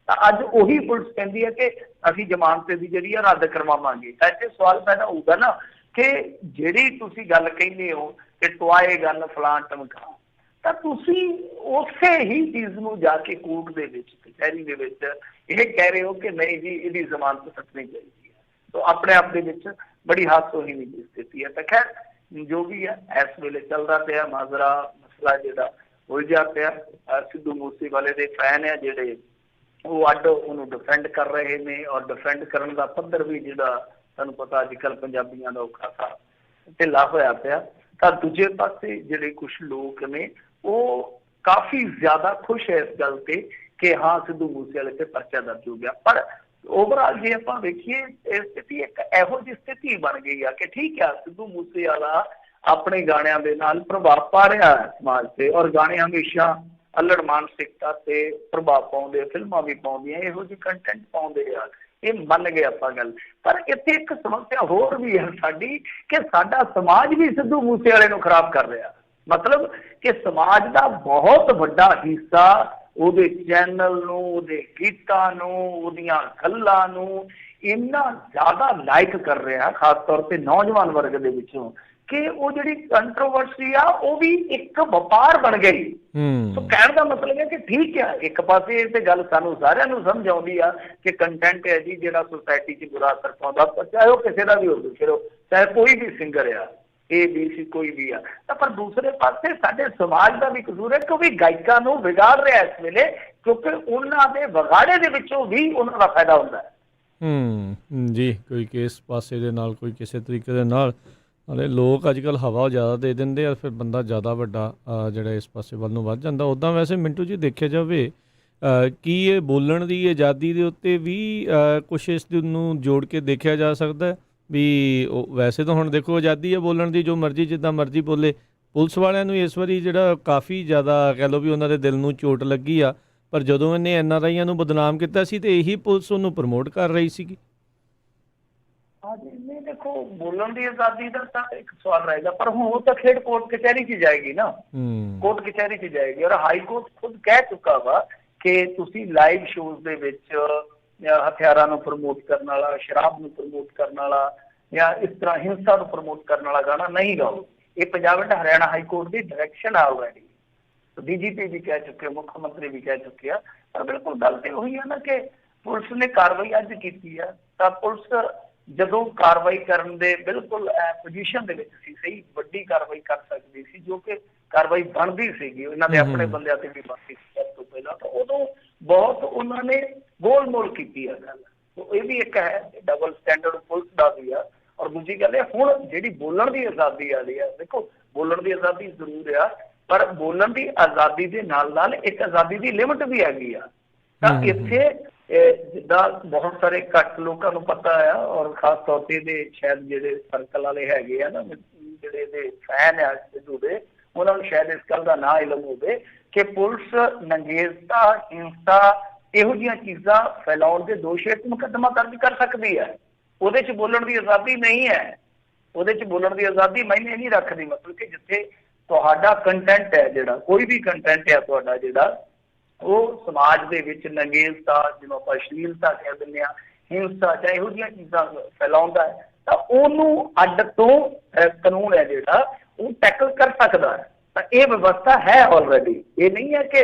अज उही पुलिस कहती है कि असीं जमानत दी जिहड़ी आ रद्द करवावांगे। तां इत्थे सवाल पैदा होऊगा ना कि जिहड़ी तुसीं गल कहंदे हो कि टुआए गल फलान टमका, ਤਾਂ ਤੁਸੀਂ ਉਸੇ ਹੀ ਚੀਜ਼ ਨੂੰ ਜਾ ਕੇ ਕੋਰਟ ਦੇ ਵਿੱਚ ਕਚਹਿਰੀ ਦੇ ਵਿੱਚ ਇਹ ਕਹਿ ਰਹੇ ਹੋ ਕਿ ਨਹੀਂ ਜੀ ਇਹਦੀ ਜ਼ਮਾਨਤ ਕੱਟਣੀ ਚਾਹੀਦੀ ਹੈ। ਤਾਂ ਆਪਣੇ ਆਪ ਦੇ ਵਿੱਚ ਬੜੀ ਹਾਸੋਹੀਣੀ ਦੀ ਸਥਿਤੀ ਹੈ। ਤਾਂ ਖੈਰ ਜੋ ਵੀ ਹੈ ਇਸ ਵੇਲੇ ਚੱਲਦਾ ਪਿਆ ਮਾਜਰਾ ਮਸਲਾ ਜਿਹੜਾ ਉਲਝਿਆ ਪਿਆ। ਸਿੱਧੂ ਮੂਸੇਵਾਲੇ ਦੇ ਫੈਨ ਆ ਜਿਹੜੇ ਉਹ ਅੱਡ ਉਹਨੂੰ ਡਿਫੈਂਡ ਕਰ ਰਹੇ ਨੇ ਔਰ ਡਿਫੈਂਡ ਕਰਨ ਦਾ ਪੱਧਰ ਵੀ ਜਿਹੜਾ ਤੁਹਾਨੂੰ ਪਤਾ ਅੱਜ ਕੱਲ੍ਹ ਪੰਜਾਬੀਆਂ ਦਾ ਉਹ ਖਾਸਾ ਢਿੱਲਾ ਹੋਇਆ ਪਿਆ। ਤਾਂ ਦੂਜੇ ਪਾਸੇ ਜਿਹੜੇ ਕੁਛ ਲੋਕ ਨੇ ਉਹ ਕਾਫੀ ਜ਼ਿਆਦਾ ਖੁਸ਼ ਹੈ ਇਸ ਗੱਲ ਤੇ ਕਿ ਹਾਂ ਸਿੱਧੂ ਮੂਸੇਵਾਲੇ ਤੇ ਪਰਚਾ ਦਰਜ ਹੋ ਗਿਆ। ਪਰ ਓਵਰਆਲ ਜੇ ਆਪਾਂ ਵੇਖੀਏ ਇਹ ਸਥਿਤੀ ਇੱਕ ਇਹੋ ਜਿਹੀ ਸਥਿਤੀ ਬਣ ਗਈ ਆ ਕਿ ਠੀਕ ਆ ਸਿੱਧੂ ਮੂਸੇਵਾਲਾ ਆਪਣੇ ਗਾਣਿਆਂ ਦੇ ਨਾਲ ਪ੍ਰਭਾਵ ਪਾ ਰਿਹਾ ਹੈ ਸਮਾਜ ਤੇ ਔਰ ਗਾਣੇ ਹਮੇਸ਼ਾ ਅਲੜ ਮਾਨਸਿਕਤਾ ਤੇ ਪ੍ਰਭਾਵ ਪਾਉਂਦੇ, ਫਿਲਮਾਂ ਵੀ ਪਾਉਂਦੀਆਂ, ਇਹੋ ਜਿਹੇ ਕੰਟੈਂਟ ਪਾਉਂਦੇ ਆ, ਇਹ ਮੰਨ ਗਏ ਆਪਾਂ ਗੱਲ। ਪਰ ਇੱਥੇ ਇੱਕ ਸਮੱਸਿਆ ਹੋਰ ਵੀ ਹੈ ਸਾਡੀ ਕਿ ਸਾਡਾ ਸਮਾਜ ਵੀ ਸਿੱਧੂ ਮੂਸੇਵਾਲੇ ਨੂੰ ਖਰਾਬ ਕਰ ਰਿਹਾ। ਮਤਲਬ ਕਿ ਸਮਾਜ ਦਾ ਬਹੁਤ ਵੱਡਾ ਹਿੱਸਾ ਉਹਦੇ ਚੈਨਲ ਨੂੰ, ਉਹਦੇ ਗੀਤਾਂ ਨੂੰ, ਉਹਦੀਆਂ ਗੱਲਾਂ ਨੂੰ ਇੰਨਾ ਜ਼ਿਆਦਾ ਲਾਈਕ ਕਰ ਰਿਹਾ, ਖਾਸ ਤੌਰ ਤੇ ਨੌਜਵਾਨ ਵਰਗ ਦੇ ਵਿੱਚੋਂ, ਕਿ ਉਹ ਜਿਹੜੀ ਕੰਟਰੋਵਰਸੀ ਆ ਉਹ ਵੀ ਇੱਕ ਵਪਾਰ ਬਣ ਗਈ। ਸੋ ਕਹਿਣ ਦਾ ਮਤਲਬ ਹੈ ਕਿ ਠੀਕ ਆ ਇੱਕ ਪਾਸੇ ਇਹ ਤੇ ਗੱਲ ਸਾਨੂੰ ਸਾਰਿਆਂ ਨੂੰ ਸਮਝ ਆਉਂਦੀ ਆ ਕਿ ਕੰਟੈਂਟ ਹੈ ਜੀ ਜਿਹੜਾ ਸੁਸਾਇਟੀ 'ਚ ਬੁਰਾ ਅਸਰ ਪਾਉਂਦਾ, ਚਾਹੇ ਉਹ ਕਿਸੇ ਦਾ ਵੀ ਹੋਵੇ, ਫਿਰ ਉਹ ਚਾਹੇ ਕੋਈ ਵੀ ਸਿੰਗਰ ਆ, ABC ਕੋਈ ਵੀ ਆ। ਤਾਂ ਪਰ ਦੂਸਰੇ ਪਾਸੇ ਸਾਡੇ ਸਮਾਜ ਦਾ ਵੀ ਕਸੂਰ ਹੈ ਕਿ ਉਹ ਵੀ ਗਾਇਕਾਂ ਨੂੰ ਵਿਗਾੜ ਰਿਹਾ ਇਸ ਵੇਲੇ, ਕਿਉਂਕਿ ਉਹਨਾਂ ਦੇ ਵਿਗਾੜੇ ਦੇ ਵਿੱਚੋਂ ਵੀ ਉਹਨਾਂ ਦਾ ਫਾਇਦਾ ਹੁੰਦਾ ਹੈ। ਜੀ ਕੋਈ ਕਿਸ ਪਾਸੇ ਦੇ ਨਾਲ, ਕੋਈ ਕਿਸੇ ਤਰੀਕੇ ਦੇ ਨਾਲ। ਨਾਲੇ ਲੋਕ ਅੱਜ ਕੱਲ੍ਹ ਹਵਾ ਜ਼ਿਆਦਾ ਦੇ ਦਿੰਦੇ ਆ, ਫਿਰ ਬੰਦਾ ਜ਼ਿਆਦਾ ਵੱਡਾ ਜਿਹੜਾ ਇਸ ਪਾਸੇ ਵੱਲ ਨੂੰ ਵੱਧ ਜਾਂਦਾ। ਉੱਦਾਂ ਵੈਸੇ ਮਿੰਟੂ ਜੀ ਦੇਖਿਆ ਜਾਵੇ ਕੀ ਇਹ ਬੋਲਣ ਦੀ ਆਜ਼ਾਦੀ ਦੇ ਉੱਤੇ ਵੀ ਕੁਛ ਇਸ ਨੂੰ ਜੋੜ ਕੇ ਦੇਖਿਆ ਜਾ ਸਕਦਾ ਵੀ ਉਹ ਵੈਸੇ ਤਾਂ ਹੁਣ ਦੇਖੋ ਆਜ਼ਾਦੀ ਹੈ ਬੋਲਣ ਦੀ, ਜੋ ਮਰਜ਼ੀ ਜਿੱਦਾਂ ਮਰਜ਼ੀ ਬੋਲੇ। ਪੁਲਿਸ ਵਾਲਿਆਂ ਨੂੰ ਇਸ ਵਾਰੀ ਜਿਹੜਾ ਕਾਫੀ ਜ਼ਿਆਦਾ ਕਹਿ ਲਓ ਵੀ ਉਹਨਾਂ ਦੇ ਦਿਲ ਨੂੰ ਚੋਟ ਲੱਗੀ ਆ, ਪਰ ਜਦੋਂ ਇਹਨੇ NRIਆਂ ਨੂੰ ਬਦਨਾਮ ਕੀਤਾ ਸੀ ਤੇ ਇਹੀ ਪੁਲਿਸ ਉਹਨੂੰ ਪ੍ਰਮੋਟ ਕਰ ਰਹੀ ਸੀਗੀ। ਹਾਂਜੀ ਨਹੀਂ ਦੇਖੋ ਬੋਲਣ ਦੀ ਆਜ਼ਾਦੀ ਦਾ ਤਾਂ ਇੱਕ ਸਵਾਲ ਰਹੇਗਾ, ਪਰ ਹੁਣ ਉਹ ਤਾਂ ਖੇਡ ਕੋਰਟ ਕਚਹਿਰੀ 'ਚ ਜਾਏਗੀ ਨਾ, ਕੋਰਟ ਕਚਹਿਰੀ 'ਚ ਜਾਏਗੀ। ਔਰ ਹਾਈ ਕੋਰਟ ਖੁਦ ਕਹਿ ਚੁੱਕਾ ਵਾ ਕਿ ਤੁਸੀਂ ਲਾਈਵ ਸ਼ੋਜ਼ ਦੇ ਵਿੱਚ ਹਥਿਆਰਾਂ ਨੂੰ ਪ੍ਰਮੋਟ ਕਰਨ ਵਾਲਾ, ਸ਼ਰਾਬ ਨੂੰ ਪ੍ਰਮੋਟ ਕਰਨ ਵਾਲਾ ਜਾਂ ਇਸ ਤਰ੍ਹਾਂ ਹਿੰਸਾ ਨੂੰ ਪ੍ਰਮੋਟ ਕਰਨ ਵਾਲਾ ਗਾਣਾ ਨਹੀਂ ਗਾਓ। ਇਹ ਪੰਜਾਬ ਅਤੇ ਹਰਿਆਣਾ ਹਾਈ ਕੋਰਟ ਦੀ ਡਾਇਰੈਕਸ਼ਨ ਆ ਆਲਰੈਡੀ। DGP ਵੀ ਕਹਿ ਚੁੱਕੇ, ਮੁੱਖ ਮੰਤਰੀ ਵੀ ਕਹਿ ਚੁੱਕੇ ਆ। ਪਰ ਬਿਲਕੁਲ ਗੱਲ ਤੇ ਉਹੀ ਆ ਨਾ ਕਿ ਪੁਲਿਸ ਨੇ ਕਾਰਵਾਈ ਅੱਜ ਕੀਤੀ ਆ, ਤਾਂ ਪੁਲਿਸ ਜਦੋਂ ਕਾਰਵਾਈ ਕਰਨ ਦੇ ਬਿਲਕੁਲ ਪੋਜੀਸ਼ਨ ਦੇ ਵਿੱਚ ਸੀ, ਸਹੀ ਵੱਡੀ ਕਾਰਵਾਈ ਕਰ ਸਕਦੀ ਸੀ, ਜੋ ਕਿ ਕਾਰਵਾਈ ਬਣਦੀ ਸੀਗੀ, ਉਹਨਾਂ ਦੇ ਆਪਣੇ ਬੰਦਿਆਂ ਤੇ ਵੀ ਬਣਦੀ ਸੀ ਸਭ ਤੋਂ ਪਹਿਲਾਂ। ਤਾਂ ਉਦੋਂ ਬਹੁਤ ਉਹਨਾਂ ਨੇ ਗੋਲ ਮੋਲ ਕੀਤੀ ਆ ਗੱਲ। ਇਹ ਵੀ ਇੱਕ ਹੈ ਡਬਲ ਸਟੈਂਡਰਡ ਪੁਲਿਸ ਦਾ ਵੀ ਆ। ਔਰ ਦੂਜੀ ਗੱਲ ਹੈ ਹੁਣ ਜਿਹੜੀ ਬੋਲਣ ਦੀ ਆਜ਼ਾਦੀ ਵਾਲੀ ਆ, ਦੇਖੋ ਬੋਲਣ ਦੀ ਆਜ਼ਾਦੀ ਜ਼ਰੂਰ ਆ, ਪਰ ਬੋਲਣ ਦੀ ਆਜ਼ਾਦੀ ਦੇ ਨਾਲ ਨਾਲ ਇੱਕ ਆਜ਼ਾਦੀ ਦੀ ਲਿਮਟ ਵੀ ਹੈਗੀ ਆ। ਤਾਂ ਇੱਥੇ ਜਿੱਦਾਂ ਬਹੁਤ ਸਾਰੇ ਘੱਟ ਲੋਕਾਂ ਨੂੰ ਪਤਾ ਆ, ਔਰ ਖਾਸ ਤੌਰ ਤੇ ਇਹਦੇ ਸ਼ਾਇਦ ਜਿਹੜੇ ਸਰਕਲ ਵਾਲੇ ਹੈਗੇ ਆ ਨਾ, ਜਿਹੜੇ ਇਹਦੇ ਫੈਨ ਆ ਸਿੱਧੂ ਦੇ, ਉਹਨਾਂ ਨੂੰ ਸ਼ਾਇਦ ਇਸ ਗੱਲ ਦਾ ਨਾ ਇਲਮ ਹੋਵੇ ਕਿ ਪੁਲਿਸ ਨੰਗੇਜ਼ਤਾ, ਹਿੰਸਾ, ਇਹੋ ਜਿਹੀਆਂ ਚੀਜ਼ਾਂ ਫੈਲਾਉਣ ਦੇ ਦੋਸ਼ ਹੇਠ ਮੁਕੱਦਮਾ ਦਰਜ ਕਰ ਸਕਦੀ ਹੈ। ਉਹਦੇ 'ਚ ਬੋਲਣ ਦੀ ਆਜ਼ਾਦੀ ਨਹੀਂ ਹੈ। ਉਹਦੇ 'ਚ ਬੋਲਣ ਦੀ ਆਜ਼ਾਦੀ ਮਾਇਨੇ ਨਹੀਂ ਰੱਖਦੀ। ਮਤਲਬ ਕਿ ਜਿੱਥੇ ਤੁਹਾਡਾ ਕੰਟੈਂਟ ਹੈ, ਜਿਹੜਾ ਕੋਈ ਵੀ ਕੰਟੈਂਟ ਹੈ ਤੁਹਾਡਾ, ਜਿਹੜਾ ਉਹ ਸਮਾਜ ਦੇ ਵਿੱਚ ਨੰਗੇਜ਼ਤਾ, ਜਿਹਨੂੰ ਆਪਾਂ ਅਸ਼ਲੀਲਤਾ ਕਹਿ ਦਿੰਦੇ ਹਾਂ, ਹਿੰਸਾ ਜਾਂ ਇਹੋ ਜਿਹੀਆਂ ਚੀਜ਼ਾਂ ਫੈਲਾਉਂਦਾ ਹੈ, ਤਾਂ ਉਹਨੂੰ ਅੱਡ ਤੋਂ ਕਾਨੂੰਨ ਹੈ ਜਿਹੜਾ ਉਹ ਟੈਕਲ ਕਰ ਸਕਦਾ ਹੈ। ਤਾਂ ਇਹ ਵਿਵਸਥਾ ਹੈ ਆਲਰੇਡੀ। ਇਹ ਨਹੀਂ ਹੈ ਕਿ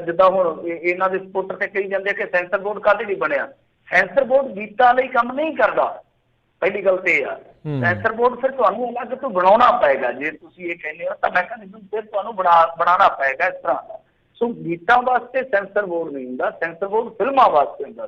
ਜਿੱਦਾਂ ਹੁਣ ਇਹਨਾਂ ਦੇ ਸਪੋਰਟਰ ਤੇ ਕਹੀ ਜਾਂਦੇ ਕਿ ਸੈਂਸਰ ਬੋਰਡ ਕਾਹਦੇ ਲਈ ਬਣਿਆ। ਸੈਂਸਰ ਬੋਰਡ ਗੀਤਾਂ ਲਈ ਕੰਮ ਨਹੀਂ ਕਰਦਾ, ਪਹਿਲੀ ਗੱਲ ਤੇ ਇਹ ਆ। ਸੈਂਸਰ ਬੋਰਡ ਫਿਰ ਤੁਹਾਨੂੰ ਅਲੱਗ ਤੋਂ ਬਣਾਉਣਾ ਪਏਗਾ। ਜੇ ਤੁਸੀਂ ਇਹ ਕਹਿੰਦੇ ਹੋ ਤਾਂ ਮੈਕੈਨਿਜ਼ਮ ਫਿਰ ਤੁਹਾਨੂੰ ਬਣਾਉਣਾ ਪਏਗਾ ਇਸ ਤਰ੍ਹਾਂ ਦਾ। ਸੋ ਗੀਤਾਂ ਵਾਸਤੇ ਸੈਂਸਰ ਬੋਰਡ ਨਹੀਂ ਹੁੰਦਾ, ਸੈਂਸਰ ਬੋਰਡ ਫਿਲਮਾਂ ਵਾਸਤੇ ਹੁੰਦਾ।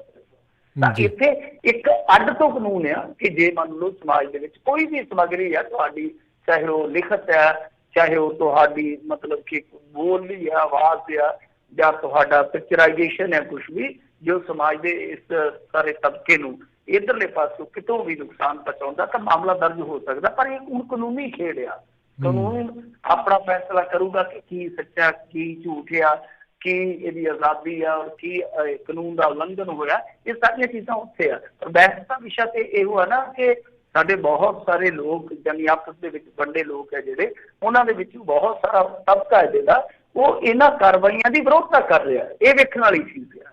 ਤਾਂ ਇੱਥੇ ਇੱਕ ਅੱਡ ਤੋਂ ਕਾਨੂੰਨ ਆ ਕਿ ਜੇ ਮੰਨ ਲਓ ਸਮਾਜ ਦੇ ਵਿੱਚ ਕੋਈ ਵੀ ਸਮੱਗਰੀ ਆ ਤੁਹਾਡੀ, ਚਾਹੇ ਉਹ ਲਿਖਤ ਹੈ, ਚਾਹੇ ਉਹ ਤੁਹਾਡੀ ਮਤਲਬ ਕਿ ਬੋਲੀ ਆ, ਆਵਾਜ਼ ਆ, ਜਾਂ ਤੁਹਾਡਾ ਪਿਕਚਰਾਈਜੇਸ਼ਨ ਹੈ, ਕੁਛ ਵੀ ਜੋ ਸਮਾਜ ਦੇ ਇਸ ਸਾਰੇ ਤਬਕੇ ਨੂੰ ਇੱਧਰਲੇ ਪਾਸੋਂ ਕਿਤੋਂ ਵੀ ਨੁਕਸਾਨ ਪਹੁੰਚਾਉਂਦਾ, ਤਾਂ ਮਾਮਲਾ ਦਰਜ ਹੋ ਸਕਦਾ। ਪਰ ਇਹ ਹੁਣ ਕਾਨੂੰਨੀ ਖੇਡ ਆ। ਕਾਨੂੰਨ ਆਪਣਾ ਫੈਸਲਾ ਕਰੂਗਾ ਕਿ ਕੀ ਸੱਚਾ, ਕੀ ਝੂਠ ਆ, ਕੀ ਇਹਦੀ ਆਜ਼ਾਦੀ ਆ, ਔਰ ਕੀ ਕਾਨੂੰਨ ਦਾ ਉਲੰਘਣ ਹੋਇਆ। ਇਹ ਸਾਰੀਆਂ ਚੀਜ਼ਾਂ ਉੱਥੇ ਆ। ਪਰ ਬਹਿਸ ਦਾ ਵਿਸ਼ਾ ਤੇ ਇਹੋ ਹੈ ਨਾ ਕਿ ਸਾਡੇ ਬਹੁਤ ਸਾਰੇ ਲੋਕ ਜਾਨੀ ਆਪਸ ਦੇ ਵਿੱਚ ਵੱਡੇ ਲੋਕ ਹੈ ਜਿਹੜੇ, ਉਹਨਾਂ ਦੇ ਵਿੱਚ ਬਹੁਤ ਸਾਰਾ ਤਬਕਾ ਹੈ ਜਿਹੜਾ ਉਹ ਇਹਨਾਂ ਕਾਰਵਾਈਆਂ ਦੀ ਵਿਰੋਧਤਾ ਕਰ ਰਿਹਾ। ਇਹ ਵੇਖਣ ਵਾਲੀ ਚੀਜ਼ ਹੈ।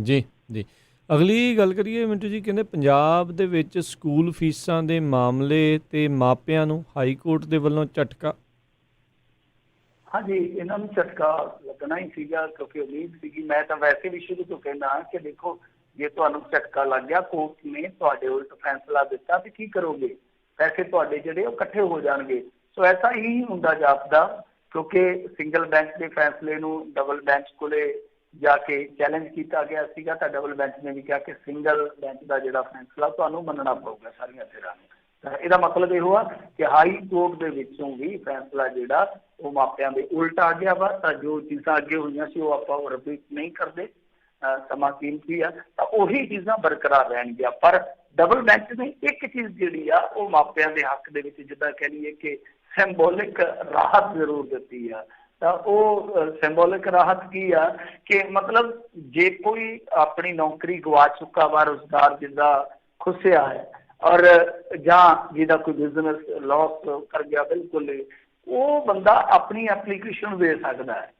ਜੀ ਜੀ। ਅਗਲੀ ਗੱਲ ਕਰੀਏ ਮਿੰਟੂ ਜੀ, ਕਹਿੰਦੇ ਪੰਜਾਬ ਦੇ ਵਿੱਚ ਸਕੂਲ ਫੀਸਾਂ ਦੇ ਮਾਮਲੇ ਤੇ ਮਾਪਿਆਂ ਨੂੰ ਹਾਈ ਕੋਰਟ ਦੇ ਵੱਲੋਂ ਝਟਕਾ। ਹਾਂਜੀ, ਇਹਨਾਂ ਨੂੰ ਝਟਕਾ ਲੱਗਣਾ ਹੀ ਸੀਗਾ ਕਿਉਂਕਿ ਉਮੀਦ ਸੀਗੀ। ਮੈਂ ਤਾਂ ਵੈਸੇ ਵੀ ਸ਼ੁਰੂ ਤੋਂ ਕਹਿੰਦਾ ਕਿ ਦੇਖੋ, ਜੇ ਤੁਹਾਨੂੰ ਝਟਕਾ ਲੱਗ ਗਿਆ, ਕੋਰਟ ਨੇ ਤੁਹਾਡੇ ਉਲਟ ਫੈਸਲਾ ਦਿੱਤਾ ਤੇ ਕੀ ਕਰੋਗੇ? ਪੈਸੇ ਤੁਹਾਡੇ ਜਿਹੜੇ ਉਹ ਇਕੱਠੇ ਹੋ ਜਾਣਗੇ। ਸੋ ਐਸਾ ਹੀ ਹੁੰਦਾ ਜਾਪਦਾ, ਕਿਉਂਕਿ ਸਿੰਗਲ ਬੈਂਚ ਦੇ ਫੈਸਲੇ ਨੂੰ ਡਬਲ ਬੈਂਚ ਕੋਲੇ ਜਾ ਕੇ ਚੈਲੰਜ ਕੀਤਾ ਗਿਆ ਸੀਗਾ ਤਾਂ ਡਬਲ ਬੈਂਚ ਨੇ ਵੀ ਕਿਹਾ ਕਿ ਸਿੰਗਲ ਬੈਂਚ ਦਾ ਜਿਹੜਾ ਫੈਸਲਾ ਤੁਹਾਨੂੰ ਮੰਨਣਾ ਪਊਗਾ ਸਾਰੀਆਂ ਧਿਰਾਂ ਨੂੰ। ਤਾਂ ਇਹਦਾ ਮਤਲਬ ਇਹੋ ਆ ਕਿ ਹਾਈ ਕੋਰਟ ਦੇ ਵਿੱਚੋਂ ਵੀ ਫੈਸਲਾ ਜਿਹੜਾ ਉਹ ਮਾਪਿਆਂ ਦੇ ਉਲਟ ਆ ਗਿਆ ਵਾ। ਤਾਂ ਜੋ ਚੀਜ਼ਾਂ ਅੱਗੇ ਹੋਈਆਂ ਸੀ ਉਹ ਆਪਾਂ ਰਿਪੀਟ ਨਹੀਂ ਕਰਦੇ, ਸਮਾਂ ਕੀਮਤੀ ਆ, ਤਾਂ ਉਹੀ ਚੀਜ਼ਾਂ ਬਰਕਰਾਰ ਰਹਿਣਗੀਆਂ। ਪਰ ਡਬਲ ਬੈਂਚ ਨੇ ਇੱਕ ਚੀਜ਼ ਜਿਹੜੀ ਆ ਉਹ ਮਾਪਿਆਂ ਦੇ ਹੱਕ ਦੇ ਵਿੱਚ, ਜਿੱਦਾਂ ਕਹਿ ਲਈਏ ਕਿ ਸਿੰਬੋਲਿਕ ਰਾਹਤ ਜ਼ਰੂਰ ਦਿੱਤੀ ਆ। ਤਾਂ ਉਹ ਸਿੰਬੋਲਿਕ ਰਾਹਤ ਕੀ ਆ ਕਿ ਮਤਲਬ ਜੇ ਕੋਈ ਆਪਣੀ ਨੌਕਰੀ ਗਵਾ ਚੁੱਕਾ ਵਾ, ਰੁਜ਼ਗਾਰ ਜਿੱਦਾਂ ਖੁੱਸਿਆ ਹੈ, ਔਰ ਜਾਂ ਜਿਹਦਾ ਕੋਈ ਬਿਜ਼ਨਸ ਲਾਸ ਕਰ ਗਿਆ ਬਿਲਕੁਲ, ਉਹ ਬੰਦਾ ਆਪਣੀ ਐਪਲੀਕੇਸ਼ਨ ਦੇ ਸਕਦਾ ਹੈ।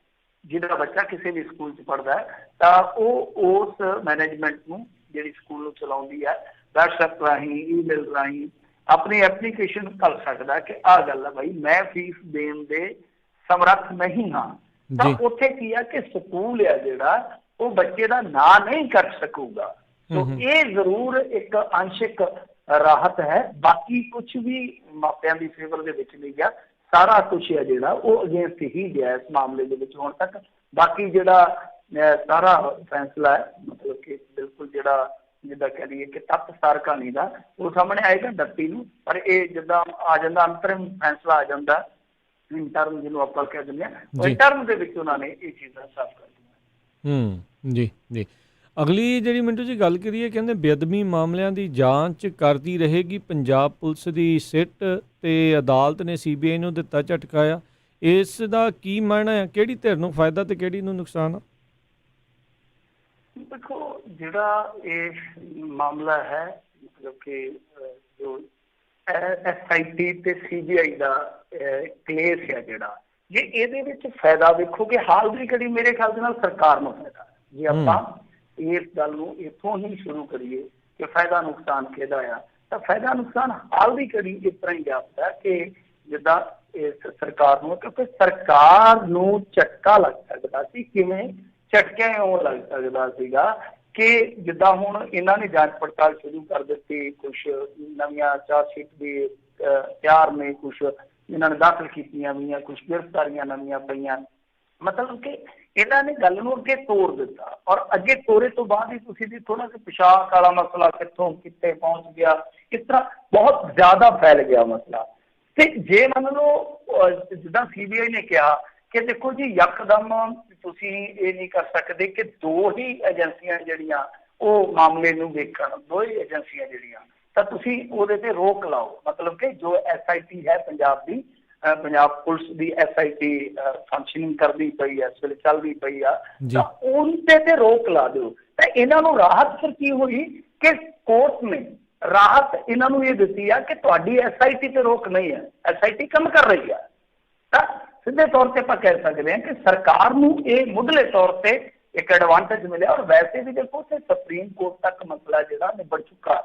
ਜਿਹਦਾ ਬੱਚਾ ਕਿਸੇ ਵੀ ਸਕੂਲ 'ਚ ਪੜ੍ਹਦਾ ਹੈ ਤਾਂ ਉਹ ਉਸ ਮੈਨੇਜਮੈਂਟ ਨੂੰ, ਜਿਹੜੀ ਸਕੂਲ ਨੂੰ ਚਲਾਉਂਦੀ ਹੈ, WhatsApp ਰਾਹੀਂ, ਈਮੇਲ ਰਾਹੀਂ ਆਪਣੀ ਐਪਲੀਕੇਸ਼ਨ ਕਰ ਸਕਦਾ ਕਿ ਆਹ ਗੱਲ ਹੈ ਭਾਈ, ਮੈਂ ਫੀਸ ਦੇਣ ਦੇ ਸਮਰੱਥ ਨਹੀਂ ਹਾਂ। ਤਾਂ ਉੱਥੇ ਕੀ ਆ ਕਿ ਸਕੂਲ ਆ ਜਿਹੜਾ ਉਹ ਬੱਚੇ ਦਾ ਨਾਂ ਨਹੀਂ ਕੱਟ ਸਕੂਗਾ। ਸੋ ਇਹ ਜ਼ਰੂਰ ਇੱਕ ਅੰਸ਼ਿਕ ਰਾਹਤ ਹੈ। ਬਾਕੀ ਕੁਝ ਵੀ ਮਾਪਿਆਂ ਦੀ ਫੇਵਰ ਦੇ ਵਿੱਚ ਨਹੀਂ ਗਿਆ। ਸਾਰਾ ਕੁਛ ਹੈ ਜਿਹੜਾ ਉਹ ਅਗੇਂਸਟ ਹੀ ਗਿਆ ਇਸ ਮਾਮਲੇ ਦੇ ਵਿੱਚ ਹੁਣ ਤੱਕ। ਬਾਕੀ ਜਿਹੜਾ ਸਾਰਾ ਫੈਸਲਾ ਹੈ, ਮਤਲਬ ਕਿ ਬਿਲਕੁਲ ਜਿਹੜਾ ਜਿੱਦਾਂ ਕਹਿ ਲਈਏ ਕਿ ਤੱਤਸਾਰ ਕਹਾਣੀ ਦਾ, ਉਹ ਸਾਹਮਣੇ ਆਏਗਾ 29 ਨੂੰ। ਪਰ ਇਹ ਜਿੱਦਾਂ ਆ ਜਾਂਦਾ ਅੰਤਰਿਮ ਫੈਸਲਾ ਆ ਜਾਂਦਾ, ਇੰਟਰਮ ਜਿਹਨੂੰ ਆਪਾਂ ਕਹਿ ਦਿੰਦੇ ਹਾਂ, ਇੰਟਰਮ ਦੇ ਵਿੱਚ ਉਹਨਾਂ ਨੇ ਇਹ ਚੀਜ਼ਾਂ ਸਾਫ਼ ਕਰ ਦਿੱਤੀਆਂ। ਜੀ ਜੀ। ਅਗਲੀ ਜਿਹੜੀ ਮਿੰਟੂ ਜੀ ਗੱਲ ਕਰੀਏ, ਕਹਿੰਦੇ ਬੇਅਦਬੀ ਮਾਮਲਿਆਂ ਦੀ ਜਾਂਚ ਕਰਦੀ ਰਹੇਗੀ ਪੰਜਾਬ ਪੁਲਿਸ ਦੀ ਸਿੱਟ, ਤੇ ਅਦਾਲਤ ਨੇ CBI ਨੂੰ ਦਿੱਤਾ ਝਟਕਾ ਆ। ਇਸ ਦਾ ਕੀ ਮਾਇਨਾ ਹੈ? ਕਿਹੜੀ ਧਿਰ ਨੂੰ ਫਾਇਦਾ ਤੇ ਕਿਹੜੀ ਨੂੰ ਨੁਕਸਾਨ ਆ? ਦੇਖੋ, ਜਿਹੜਾ ਇਹ ਮਾਮਲਾ ਹੈ, ਮਤਲਬ ਕਿ ਜੋ SIT ਤੇ CBI ਦਾ ਕੇਸ ਹੈ ਜਿਹੜਾ, ਜੇ ਇਹਦੇ ਵਿੱਚ ਫਾਇਦਾ ਵੇਖੋਗੇ, ਹਾਲ ਦੀ ਘੜੀ ਮੇਰੇ ਖਿਆਲ ਦੇ ਨਾਲ ਸਰਕਾਰ ਨੂੰ ਫਾਇਦਾ। ਜੇ ਆਪਾਂ ਇਸ ਗੱਲ ਨੂੰ ਇੱਥੋਂ ਹੀ ਸ਼ੁਰੂ ਕਰੀਏ ਕਿ ਫਾਇਦਾ ਨੁਕਸਾਨ ਕਿਹਦਾ ਆ, ਤਾਂ ਫਾਇਦਾ ਨੁਕਸਾਨ ਹਾਲ ਦੀ ਘੜੀ ਇਸ ਤਰ੍ਹਾਂ ਹੀ ਜਾਪਦਾ ਕਿ ਜਿੱਦਾਂ ਇਸ ਸਰਕਾਰ ਨੂੰ, ਕਿਉਂਕਿ ਸਰਕਾਰ ਨੂੰ ਝਟਕਾ ਲੱਗ ਸਕਦਾ ਸੀ। ਕਿਵੇਂ ਝਟਕਿਆਂ ਇਉਂ ਲੱਗ ਸਕਦਾ ਸੀਗਾ ਕਿ ਜਿੱਦਾਂ ਹੁਣ ਇਹਨਾਂ ਨੇ ਜਾਂਚ ਪੜਤਾਲ ਸ਼ੁਰੂ ਕਰ ਦਿੱਤੀ, ਕੁਛ ਨਵੀਆਂ ਚਾਰਜਸ਼ੀਟ ਵੀ ਤਿਆਰ ਨੇ, ਕੁਛ ਇਹਨਾਂ ਨੇ ਦਾਖਲ ਕੀਤੀਆਂ ਵੀਆਂ, ਕੁਛ ਗ੍ਰਿਫਤਾਰੀਆਂ ਨਵੀਆਂ ਪਈਆਂ। ਮਤਲਬ ਕਿ ਇਹਨਾਂ ਨੇ ਗੱਲ ਨੂੰ ਅੱਗੇ ਤੋਰ ਦਿੱਤਾ, ਔਰ ਅੱਗੇ ਤੋਰੇ ਤੋਂ ਬਾਅਦ ਹੀ ਤੁਸੀਂ ਦੇਖੋ ਨਾ ਕਿ ਪਿਸ਼ਾਬ ਵਾਲਾ ਮਸਲਾ ਕਿੱਥੋਂ ਕਿੱਥੇ ਪਹੁੰਚ ਗਿਆ, ਕਿਸ ਤਰ੍ਹਾਂ ਬਹੁਤ ਜ਼ਿਆਦਾ ਫੈਲ ਗਿਆ ਮਸਲਾ। ਤੇ ਜੇ ਮੰਨ ਲਓ ਜਿੱਦਾਂ CBI ਨੇ ਕਿਹਾ ਕਿ ਦੇਖੋ ਜੀ, ਯਕਦਮ ਤੁਸੀਂ ਇਹ ਨਹੀਂ ਕਰ ਸਕਦੇ ਕਿ ਦੋ ਹੀ ਏਜੰਸੀਆਂ ਜਿਹੜੀਆਂ ਉਹ ਮਾਮਲੇ ਨੂੰ ਵੇਖਣ, ਦੋ ਹੀ ਏਜੰਸੀਆਂ ਜਿਹੜੀਆਂ, ਤਾਂ ਤੁਸੀਂ ਉਹਦੇ ਤੇ ਰੋਕ ਲਾਓ। ਮਤਲਬ ਕਿ ਜੋ SIT ਹੈ ਪੰਜਾਬ ਦੀ, ਪੰਜਾਬ ਪੁਲਿਸ ਦੀ SIT ਫੰਕਸ਼ਨਿੰਗ ਕਰਦੀ ਪਈ ਹੈ, ਇਸ ਵੇਲੇ ਚੱਲਦੀ ਪਈ ਆ, ਤਾਂ ਉਹਦੇ ਤੇ ਰੋਕ ਲਾ ਦਿਓ। ਤਾਂ ਇਹਨਾਂ ਨੂੰ ਰਾਹਤ ਫਿਰ ਕੀ ਹੋਈ ਕਿ ਕੋਰਟ ਨੇ ਰਾਹਤ ਇਹਨਾਂ ਨੂੰ ਇਹ ਦਿੱਤੀ ਆ ਕਿ ਤੁਹਾਡੀ SIT ਤੇ ਰੋਕ ਨਹੀਂ ਹੈ, SIT ਕੰਮ ਕਰ ਰਹੀ ਆ। ਤਾਂ ਸਿੱਧੇ ਤੌਰ ਤੇ ਆਪਾਂ ਕਹਿ ਸਕਦੇ ਹਾਂ ਕਿ ਸਰਕਾਰ ਨੂੰ ਇਹ ਮੁੱਢਲੇ ਤੌਰ ਤੇ ਇੱਕ ਐਡਵਾਂਟੇਜ ਮਿਲਿਆ। ਔਰ ਵੈਸੇ ਵੀ ਦੇਖੋ ਕਿ ਸੁਪਰੀਮ ਕੋਰਟ ਤੱਕ ਮਸਲਾ ਜਿਹੜਾ ਨਿਬੜ ਚੁੱਕਾ।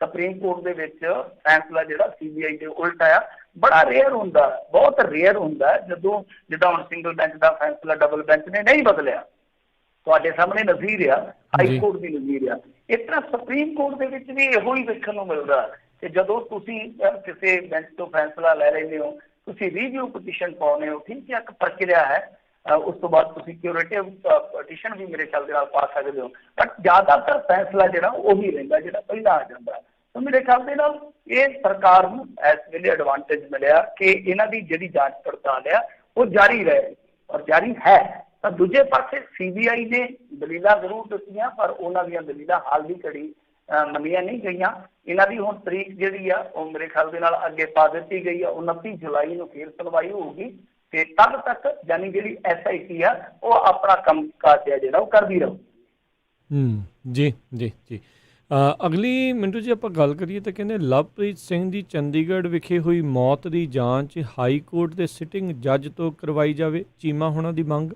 ਸੁਪਰੀਮ ਕੋਰਟ ਦੇ ਵਿੱਚ ਫੈਸਲਾ ਜਿਹੜਾ CBI ਦੇ ਉਲਟ ਆਇਆ, ਬੜਾ ਰੇਅਰ ਹੁੰਦਾ, ਬਹੁਤ ਰੇਅਰ ਹੁੰਦਾ ਜਦੋਂ ਜਿੱਦਾਂ ਹੁਣ ਸਿੰਗਲ ਬੈਂਚ ਦਾ ਫੈਸਲਾ ਡਬਲ ਬੈਂਚ ਨੇ ਨਹੀਂ ਬਦਲਿਆ। ਤੁਹਾਡੇ ਸਾਹਮਣੇ ਨਜ਼ੀਰ ਆ, ਹਾਈ ਕੋਰਟ ਦੀ ਨਜ਼ੀਰ ਆ। ਇਸ ਤਰ੍ਹਾਂ ਸੁਪਰੀਮ ਕੋਰਟ ਦੇ ਵਿੱਚ ਵੀ ਇਹੋ ਹੀ ਵੇਖਣ ਨੂੰ ਮਿਲਦਾ ਕਿ ਜਦੋਂ ਤੁਸੀਂ ਕਿਸੇ ਬੈਂਚ ਤੋਂ ਫੈਸਲਾ ਲੈ ਰਹੇ ਹੋ, ਤੁਸੀਂ ਰਿਵਿਊ ਪਟੀਸ਼ਨ ਪਾਉਂਦੇ ਹੋ, ਠੀਕ ਹੈ, ਇੱਕ ਪ੍ਰਕਿਰਿਆ ਹੈ। ਉਸ ਤੋਂ ਬਾਅਦ ਤੁਸੀਂ ਕਿਊਰੇਟਿਵ ਪਟੀਸ਼ਨ ਵੀ ਮੇਰੇ ਖਿਆਲ ਦੇ ਨਾਲ ਪਾ ਸਕਦੇ ਹੋ, ਬਟ ਜ਼ਿਆਦਾਤਰ ਫੈਸਲਾ ਜਿਹੜਾ ਉਹੀ ਰਹਿੰਦਾ ਜਿਹੜਾ ਪਹਿਲਾਂ ਆ ਜਾਂਦਾ। ਤਾਂ ਮੇਰੇ ਖਿਆਲ ਦੇ ਨਾਲ ਇਹ ਸਰਕਾਰ ਨੂੰ ਇਸ ਵੇਲੇ ਐਡਵਾਂਟੇਜ ਮਿਲਿਆ ਕਿ ਇਹਨਾਂ ਦੀ ਜਿਹੜੀ ਜਾਂਚ ਪੜਤਾਲ ਆ ਉਹ ਜਾਰੀ ਰਹੇ, ਔਰ ਜਾਰੀ ਹੈ। ਤਾਂ ਦੂਜੇ ਪਾਸੇ CBI ਨੇ ਦਲੀਲਾਂ ਜ਼ਰੂਰ ਦਿੱਤੀਆਂ, ਪਰ ਉਹਨਾਂ ਦੀਆਂ ਦਲੀਲਾਂ ਹਾਲ ਦੀ ਘੜੀ ਮੰਨੀਆਂ ਨਹੀਂ ਗਈਆਂ। ਇਹਨਾਂ ਦੀ ਹੁਣ ਤਰੀਕ ਜਿਹੜੀ ਆ ਉਹ ਮੇਰੇ ਖਿਆਲ ਦੇ ਨਾਲ ਅੱਗੇ ਪਾ ਦਿੱਤੀ ਗਈ ਆ, 29 ਜੁਲਾਈ ਨੂੰ ਫੇਰ ਸੁਣਵਾਈ ਹੋਊਗੀ। ਤੇ ਤਦ ਤੱਕ ਯਾਨੀ ਜਿਹੜੀ SIT ਆ ਉਹ ਆਪਣਾ ਕੰਮ ਕਾਜ ਹੈ ਜਿਹੜਾ ਉਹ ਕਰਦੀ ਰਹੂ। ਜੀ ਜੀ ਜੀ। ਅਗਲੀ ਮਿੰਟੂ ਜੀ ਆਪਾਂ ਗੱਲ ਕਰੀਏ ਤਾਂ ਕਹਿੰਦੇ ਲਵਪ੍ਰੀਤ ਸਿੰਘ ਦੀ ਚੰਡੀਗੜ੍ਹ ਵਿਖੇ ਹੋਈ ਮੌਤ ਦੀ ਜਾਂਚ ਹਾਈ ਕੋਰਟ ਦੇ ਸਿਟਿੰਗ ਜੱਜ ਤੋਂ ਕਰਵਾਈ ਜਾਵੇ, ਚੀਮਾ ਹੋਣਾ ਦੀ ਮੰਗ।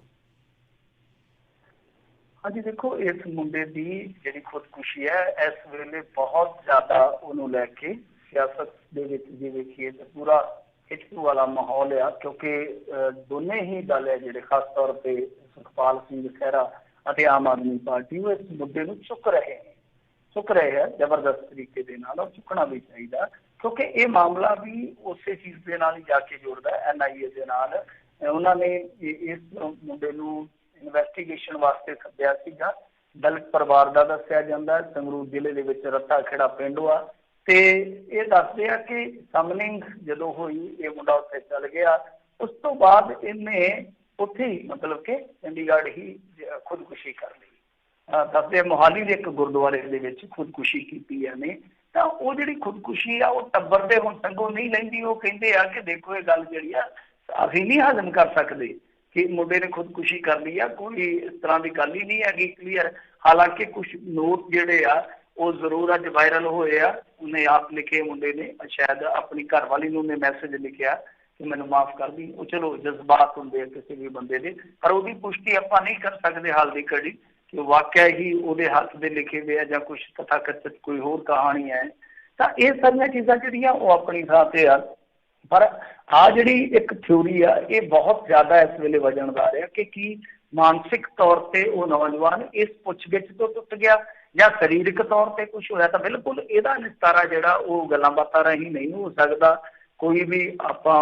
ਹਾਂਜੀ ਦੇਖੋ, ਇਸ ਮੁੰਡੇ ਦੀ ਜਿਹੜੀ ਖੁਦਕੁਸ਼ੀ ਹੈ ਇਸ ਵੇਲੇ ਬਹੁਤ ਜ਼ਿਆਦਾ ਉਹਨੂੰ ਲੈ ਕੇ ਸਿਆਸਤ ਦੇ ਵਿੱਚ ਜੇ ਵੇਖੀਏ ਤਾਂ ਪੂਰਾ ਖਿੱਚੂ ਵਾਲਾ ਮਾਹੌਲ ਆ, ਕਿਉਂਕਿ ਦੋਨੇ ਹੀ ਦਲ ਹੈ ਜਿਹੜੇ ਖਾਸ ਤੌਰ ਤੇ ਸੁਖਪਾਲ ਸਿੰਘ ਖਹਿਰਾ ਅਤੇ ਆਮ ਆਦਮੀ ਪਾਰਟੀ ਉਹ ਇਸ ਮੁੱਦੇ ਨੂੰ ਚੁੱਕ ਰਹੇ ਆ ਜ਼ਬਰਦਸਤ ਤਰੀਕੇ ਦੇ ਨਾਲ, ਔਰ ਚੁੱਕਣਾ ਵੀ ਚਾਹੀਦਾ ਕਿਉਂਕਿ ਇਹ ਮਾਮਲਾ ਵੀ ਉਸੇ ਚੀਜ਼ ਦੇ ਨਾਲ ਹੀ ਜਾ ਕੇ ਜੁੜਦਾ NIA ਦੇ ਨਾਲ। ਉਹਨਾਂ ਨੇ ਇਸ ਮੁੰਡੇ ਨੂੰ ਇਨਵੈਸਟੀਗੇਸ਼ਨ ਵਾਸਤੇ ਸੱਦਿਆ ਸੀਗਾ। ਦਲਿਤ ਪਰਿਵਾਰ ਦਾ ਦੱਸਿਆ ਜਾਂਦਾ, ਸੰਗਰੂਰ ਜ਼ਿਲ੍ਹੇ ਦੇ ਵਿੱਚ ਰੱਤਾ ਖੇੜਾ ਪਿੰਡ ਆ, ਤੇ ਇਹ ਦੱਸਦੇ ਆ ਕਿ ਸਮਨਿੰਗ ਜਦੋਂ ਹੋਈ ਇਹ ਮੁੰਡਾ ਉੱਥੇ ਚਲ ਗਿਆ, ਉਸ ਤੋਂ ਬਾਅਦ ਇਹਨੇ ਉੱਥੇ ਹੀ ਮਤਲਬ ਕਿ ਚੰਡੀਗੜ੍ਹ ਹੀ ਖੁਦਕੁਸ਼ੀ ਕਰ ਲਈ। ਦੱਸਦੇ ਮੋਹਾਲੀ ਦੇ ਇੱਕ ਗੁਰਦੁਆਰੇ ਦੇ ਵਿੱਚ ਖੁਦਕੁਸ਼ੀ ਕੀਤੀ ਇਹਨੇ। ਤਾਂ ਉਹ ਜਿਹੜੀ ਖੁਦਕੁਸ਼ੀ ਆ ਉਹ ਟੱਬਰ ਦੇ ਹੁਣ ਸੰਗੋਂ ਨਹੀਂ ਲੈਂਦੀ। ਉਹ ਕਹਿੰਦੇ ਆ ਕਿ ਦੇਖੋ ਇਹ ਗੱਲ ਜਿਹੜੀ ਆ ਅਸੀਂ ਨਹੀਂ ਹਜ਼ਮ ਕਰ ਸਕਦੇ ਕਿ ਮੁੰਡੇ ਨੇ ਖੁਦਕੁਸ਼ੀ ਕਰ ਲਈ ਆ, ਕੋਈ ਇਸ ਤਰ੍ਹਾਂ ਦੀ ਗੱਲ ਹੀ ਨਹੀਂ ਹੈਗੀ ਕਲੀਅਰ। ਹਾਲਾਂਕਿ ਕੁਝ ਨੋਟ ਜਿਹੜੇ ਆ ਉਹ ਜ਼ਰੂਰ ਅੱਜ ਵਾਇਰਲ ਹੋਏ ਆ, ਉਹਨੇ ਆਪ ਲਿਖੇ ਮੁੰਡੇ ਨੇ, ਸ਼ਾਇਦ ਆਪਣੀ ਘਰਵਾਲੀ ਨੂੰ ਉਹਨੇ ਮੈਸੇਜ ਲਿਖਿਆ ਕਿ ਮੈਨੂੰ ਮਾਫ ਕਰ ਦੀ। ਉਹ ਚਲੋ ਜਜ਼ਬਾਤ ਹੁੰਦੇ ਆ ਕਿਸੇ ਵੀ ਬੰਦੇ ਦੇ, ਪਰ ਉਹਦੀ ਪੁਸ਼ਟੀ ਆਪਾਂ ਨਹੀਂ ਕਰ ਸਕਦੇ ਹਾਲ ਦੀ ਘੜੀ ਕਿ ਵਾਕਿਆ ਹੀ ਉਹਦੇ ਹੱਥ ਦੇ ਲਿਖੇ ਹੋਏ ਆ ਜਾਂ ਕੁਝ ਤਥਾਕਥਿਤ ਕੋਈ ਹੋਰ ਕਹਾਣੀ ਹੈ। ਤਾਂ ਇਹ ਸਾਰੀਆਂ ਚੀਜ਼ਾਂ ਜਿਹੜੀਆਂ ਉਹ ਆਪਣੀ ਥਾਂ ਤੇ ਆ, ਪਰ ਆ ਜਿਹੜੀ ਇੱਕ ਥਿਊਰੀ ਆ ਇਹ ਬਹੁਤ ਜ਼ਿਆਦਾ ਇਸ ਵੇਲੇ ਵਜਨਦਾਰ ਆ ਕਿ ਕੀ ਮਾਨਸਿਕ ਤੌਰ ਤੇ ਉਹ ਨੌਜਵਾਨ ਇਸ ਪੁੱਛਗਿੱਛ ਤੋਂ ਟੁੱਟ ਗਿਆ ਜਾਂ ਸਰੀਰਕ ਤੌਰ ਤੇ ਕੁਝ ਹੋਇਆ। ਤਾਂ ਬਿਲਕੁਲ ਇਹਦਾ ਨਿਸਤਾਰਾ ਜਿਹੜਾ ਉਹ ਗੱਲਾਂ ਬਾਤਾਂ ਰਾਹੀਂ ਨਹੀਂ ਹੋ ਸਕਦਾ, ਕੋਈ ਵੀ ਆਪਾਂ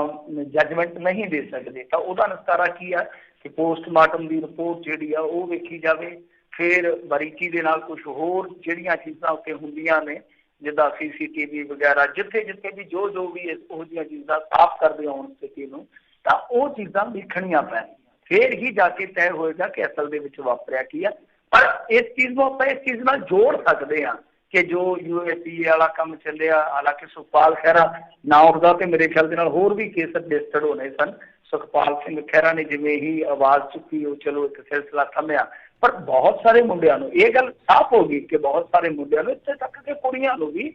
ਜੱਜਮੈਂਟ ਨਹੀਂ ਦੇ ਸਕਦੇ। ਤਾਂ ਉਹਦਾ ਨਿਸਤਾਰਾ ਕੀ ਆ ਕਿ ਪੋਸਟਮਾਰਟਮ ਦੀ ਰਿਪੋਰਟ ਜਿਹੜੀ ਆ ਉਹ ਵੇਖੀ ਜਾਵੇ, ਫਿਰ ਬਾਰੀਕੀ ਦੇ ਨਾਲ ਕੁਝ ਹੋਰ ਜਿਹੜੀਆਂ ਚੀਜ਼ਾਂ ਉੱਤੇ ਹੁੰਦੀਆਂ ਨੇ ਜਿੱਦਾਂ CCTV ਵਗੈਰਾ, ਜਿੱਥੇ ਜਿੱਥੇ ਵੀ ਜੋ ਵੀ ਉਹੋ ਜਿਹੀਆਂ ਚੀਜ਼ਾਂ ਸਾਫ਼ ਕਰਦੇ ਹੋਣ ਸਥਿਤੀ ਨੂੰ, ਤਾਂ ਉਹ ਚੀਜ਼ਾਂ ਦੇਖਣੀਆਂ ਪੈਣਗੀਆਂ। ਫਿਰ ਹੀ ਜਾ ਕੇ ਤੈਅ ਹੋਏਗਾ ਕਿ ਅਸਲ ਦੇ ਵਿੱਚ ਵਾਪਰਿਆ ਕੀ ਆ। ਪਰ ਇਸ ਚੀਜ਼ ਨੂੰ ਆਪਾਂ ਇਸ ਚੀਜ਼ ਨਾਲ ਜੋੜ ਸਕਦੇ ਹਾਂ ਕਿ ਜੋ UAPA ਵਾਲਾ ਕੰਮ ਚੱਲਿਆ, ਹਾਲਾਂਕਿ ਸੁਖਪਾਲ ਖਹਿਰਾ ਨਾ ਉੱਠਦਾ ਤੇ ਮੇਰੇ ਖਿਆਲ ਦੇ ਨਾਲ ਹੋਰ ਵੀ ਕੇਸ ਰਜਿਸਟਰਡ ਹੋਣੇ ਸਨ। ਸੁਖਪਾਲ ਸਿੰਘ ਖਹਿਰਾ ਨੇ ਜਿਵੇਂ ਹੀ ਆਵਾਜ਼ ਚੁੱਕੀ ਉਹ ਚਲੋ ਇੱਕ ਸਿਲਸਿਲਾ ਥੰਮਿਆ, ਪਰ ਬਹੁਤ ਸਾਰੇ ਮੁੰਡਿਆਂ ਨੂੰ ਇਹ ਗੱਲ ਸਾਫ਼ ਹੋ ਗਈ ਕਿ ਬਹੁਤ ਸਾਰੇ ਮੁੰਡਿਆਂ ਨੂੰ, ਇੱਥੇ ਤੱਕ ਕਿ ਕੁੜੀਆਂ ਨੂੰ ਵੀ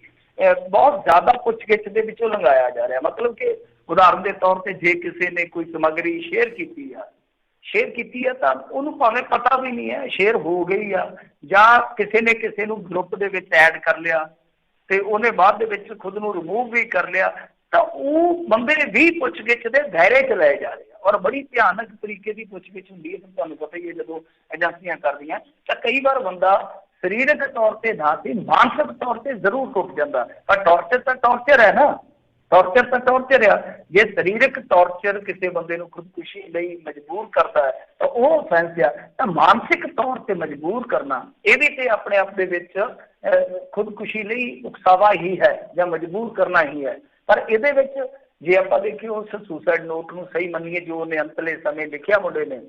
ਬਹੁਤ ਜ਼ਿਆਦਾ ਪੁੱਛਗਿੱਛ ਦੇ ਵਿੱਚੋਂ ਲੰਘਾਇਆ ਜਾ ਰਿਹਾ। ਮਤਲਬ ਕਿ ਉਦਾਹਰਨ ਦੇ ਤੌਰ ਤੇ ਜੇ ਕਿਸੇ ਨੇ ਕੋਈ ਸਮੱਗਰੀ ਸ਼ੇਅਰ ਕੀਤੀ ਆ ਤਾਂ ਉਹਨੂੰ ਭਾਵੇਂ ਪਤਾ ਵੀ ਨਹੀਂ ਹੈ ਸ਼ੇਅਰ ਹੋ ਗਈ ਆ, ਜਾਂ ਕਿਸੇ ਨੇ ਕਿਸੇ ਨੂੰ ਗਰੁੱਪ ਦੇ ਵਿੱਚ ਐਡ ਕਰ ਲਿਆ ਤੇ ਉਹਨੇ ਬਾਅਦ ਦੇ ਵਿੱਚ ਖੁਦ ਨੂੰ ਰਿਮੂਵ ਵੀ ਕਰ ਲਿਆ, ਤਾਂ ਉਹ ਬੰਦੇ ਵੀ ਪੁੱਛਗਿੱਛ ਦੇ ਦਾਇਰੇ 'ਚ ਲਏ ਜਾ ਰਹੇ ਆ। ਔਰ ਬੜੀ ਭਿਆਨਕ ਤਰੀਕੇ ਦੀ ਪੁੱਛਗਿੱਛ ਹੁੰਦੀ ਹੈ। ਤੁਹਾਨੂੰ ਪਤਾ ਹੀ ਹੈ ਜਦੋਂ ਏਜੰਸੀਆਂ ਕਰਦੀਆਂ ਤਾਂ ਕਈ ਵਾਰ ਬੰਦਾ ਸਰੀਰਕ ਤੌਰ ਤੇ ਨਾ ਸੀ ਮਾਨਸਿਕ ਤੌਰ ਤੇ ਜ਼ਰੂਰ ਟੁੱਟ ਜਾਂਦਾ, ਪਰ ਟੌਰਚਰ ਤਾਂ ਟੌਰਚਰ ਹੈ ਨਾ, ਟੌਰਚਰ ਆ। ਜੇ ਸਰੀਰਕ ਟੌਰਚਰ ਕਿਸੇ ਬੰਦੇ ਨੂੰ ਖੁਦਕੁਸ਼ੀ ਲਈ ਮਜਬੂਰ ਕਰਦਾ ਹੈ ਤਾਂ ਉਹ offense ਆ। ਤਾਂ ਮਾਨਸਿਕ ਤੌਰ ਤੇ ਮਜਬੂਰ ਕਰਨਾ ਇਹ ਵੀ ਤੇ ਆਪਣੇ ਆਪ ਦੇ ਵਿੱਚ ਖੁਦਕੁਸ਼ੀ ਲਈ ਉਕਸਾਵਾ ਹੀ ਹੈ ਜਾਂ ਮਜਬੂਰ ਕਰਨਾ ਹੀ ਹੈ। ਪਰ ਇਹਦੇ ਵਿੱਚ ਜੇ ਆਪਾਂ ਦੇਖੀਏ ਉਸ ਸੁਸਾਈਡ ਨੋਟ ਨੂੰ ਸਹੀ ਮੰਨੀਏ ਜੋ ਉਹਨੇ ਅੰਤਲੇ ਸਮੇਂ ਲਿਖਿਆ ਮੁੰਡੇ ਨੇ,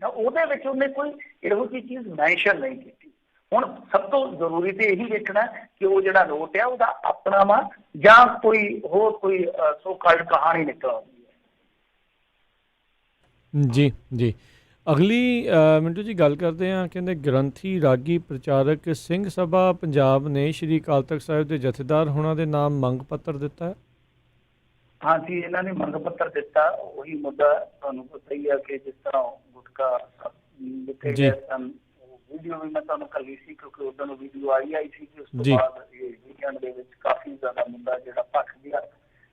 ਤਾਂ ਉਹਦੇ ਵਿੱਚ ਉਹਨੇ ਕੋਈ ਇਹੋ ਜਿਹੀ ਚੀਜ਼ ਮੈਂਸ਼ਨ ਨਹੀਂ ਕੀਤੀ। ਹੁਣ ਸਭ ਤੋਂ ਜ਼ਰੂਰੀ ਤੇ ਇਹੀ ਵੇਖਣਾ ਕਿ ਉਹ ਜਿਹੜਾ ਨੋਟ ਆ ਉਹਦਾ ਆਪਣਾ ਵਾ ਜਾਂ ਕੋਈ ਹੋਰ ਕੋਈ ਸੋ ਕਾਲਡ ਕਹਾਣੀ ਨਿਕਲ ਆਉਂਦੀ ਹੈ। ਜੀ ਅਗਲੀ ਮਿੰਟੂ ਜੀ ਗੱਲ ਕਰਦੇ ਹਾਂ। ਕਹਿੰਦੇ ਗ੍ਰੰਥੀ ਰਾਗੀ ਪ੍ਰਚਾਰਕ ਸਿੰਘ ਸਭਾ ਪੰਜਾਬ ਨੇ ਸ਼੍ਰੀ ਅਕਾਲ ਤਖ਼ਤ ਸਾਹਿਬ ਦੇ ਜਥੇਦਾਰ ਹੋਣਾ ਦੇ ਨਾਮ ਮੰਗ ਪੱਤਰ ਦਿੱਤਾ ਹੈ। ਹਾਂਜੀ, ਇਹਨਾਂ ਨੇ ਮੰਗ ਪੱਤਰ ਦਿੱਤਾ। ਉਹੀ ਮੁੱਦਾ ਤੁਹਾਨੂੰ ਪਤਾ ਹੀ ਆ ਕਿ ਜਿਸ ਤਰ੍ਹਾਂ ਗੁਟਕਾ ਦਿੱਤੇ ਗਏ ਸਨ, ਵੀਡੀਓ ਵੀ ਮੈਂ ਤੁਹਾਨੂੰ ਕੱਲੀ ਸੀ ਕਿਉਂਕਿ ਉਦੋਂ ਨੂੰ ਵੀਡੀਓ ਆਈ ਸੀ ਕਿ ਉਸ ਤੋਂ ਬਾਅਦ ਇਹ ਵੀਕਐਂਡ ਦੇ ਵਿੱਚ ਕਾਫੀ ਜ਼ਿਆਦਾ ਮੁੱਦਾ ਜਿਹੜਾ ਭਖ ਗਿਆ।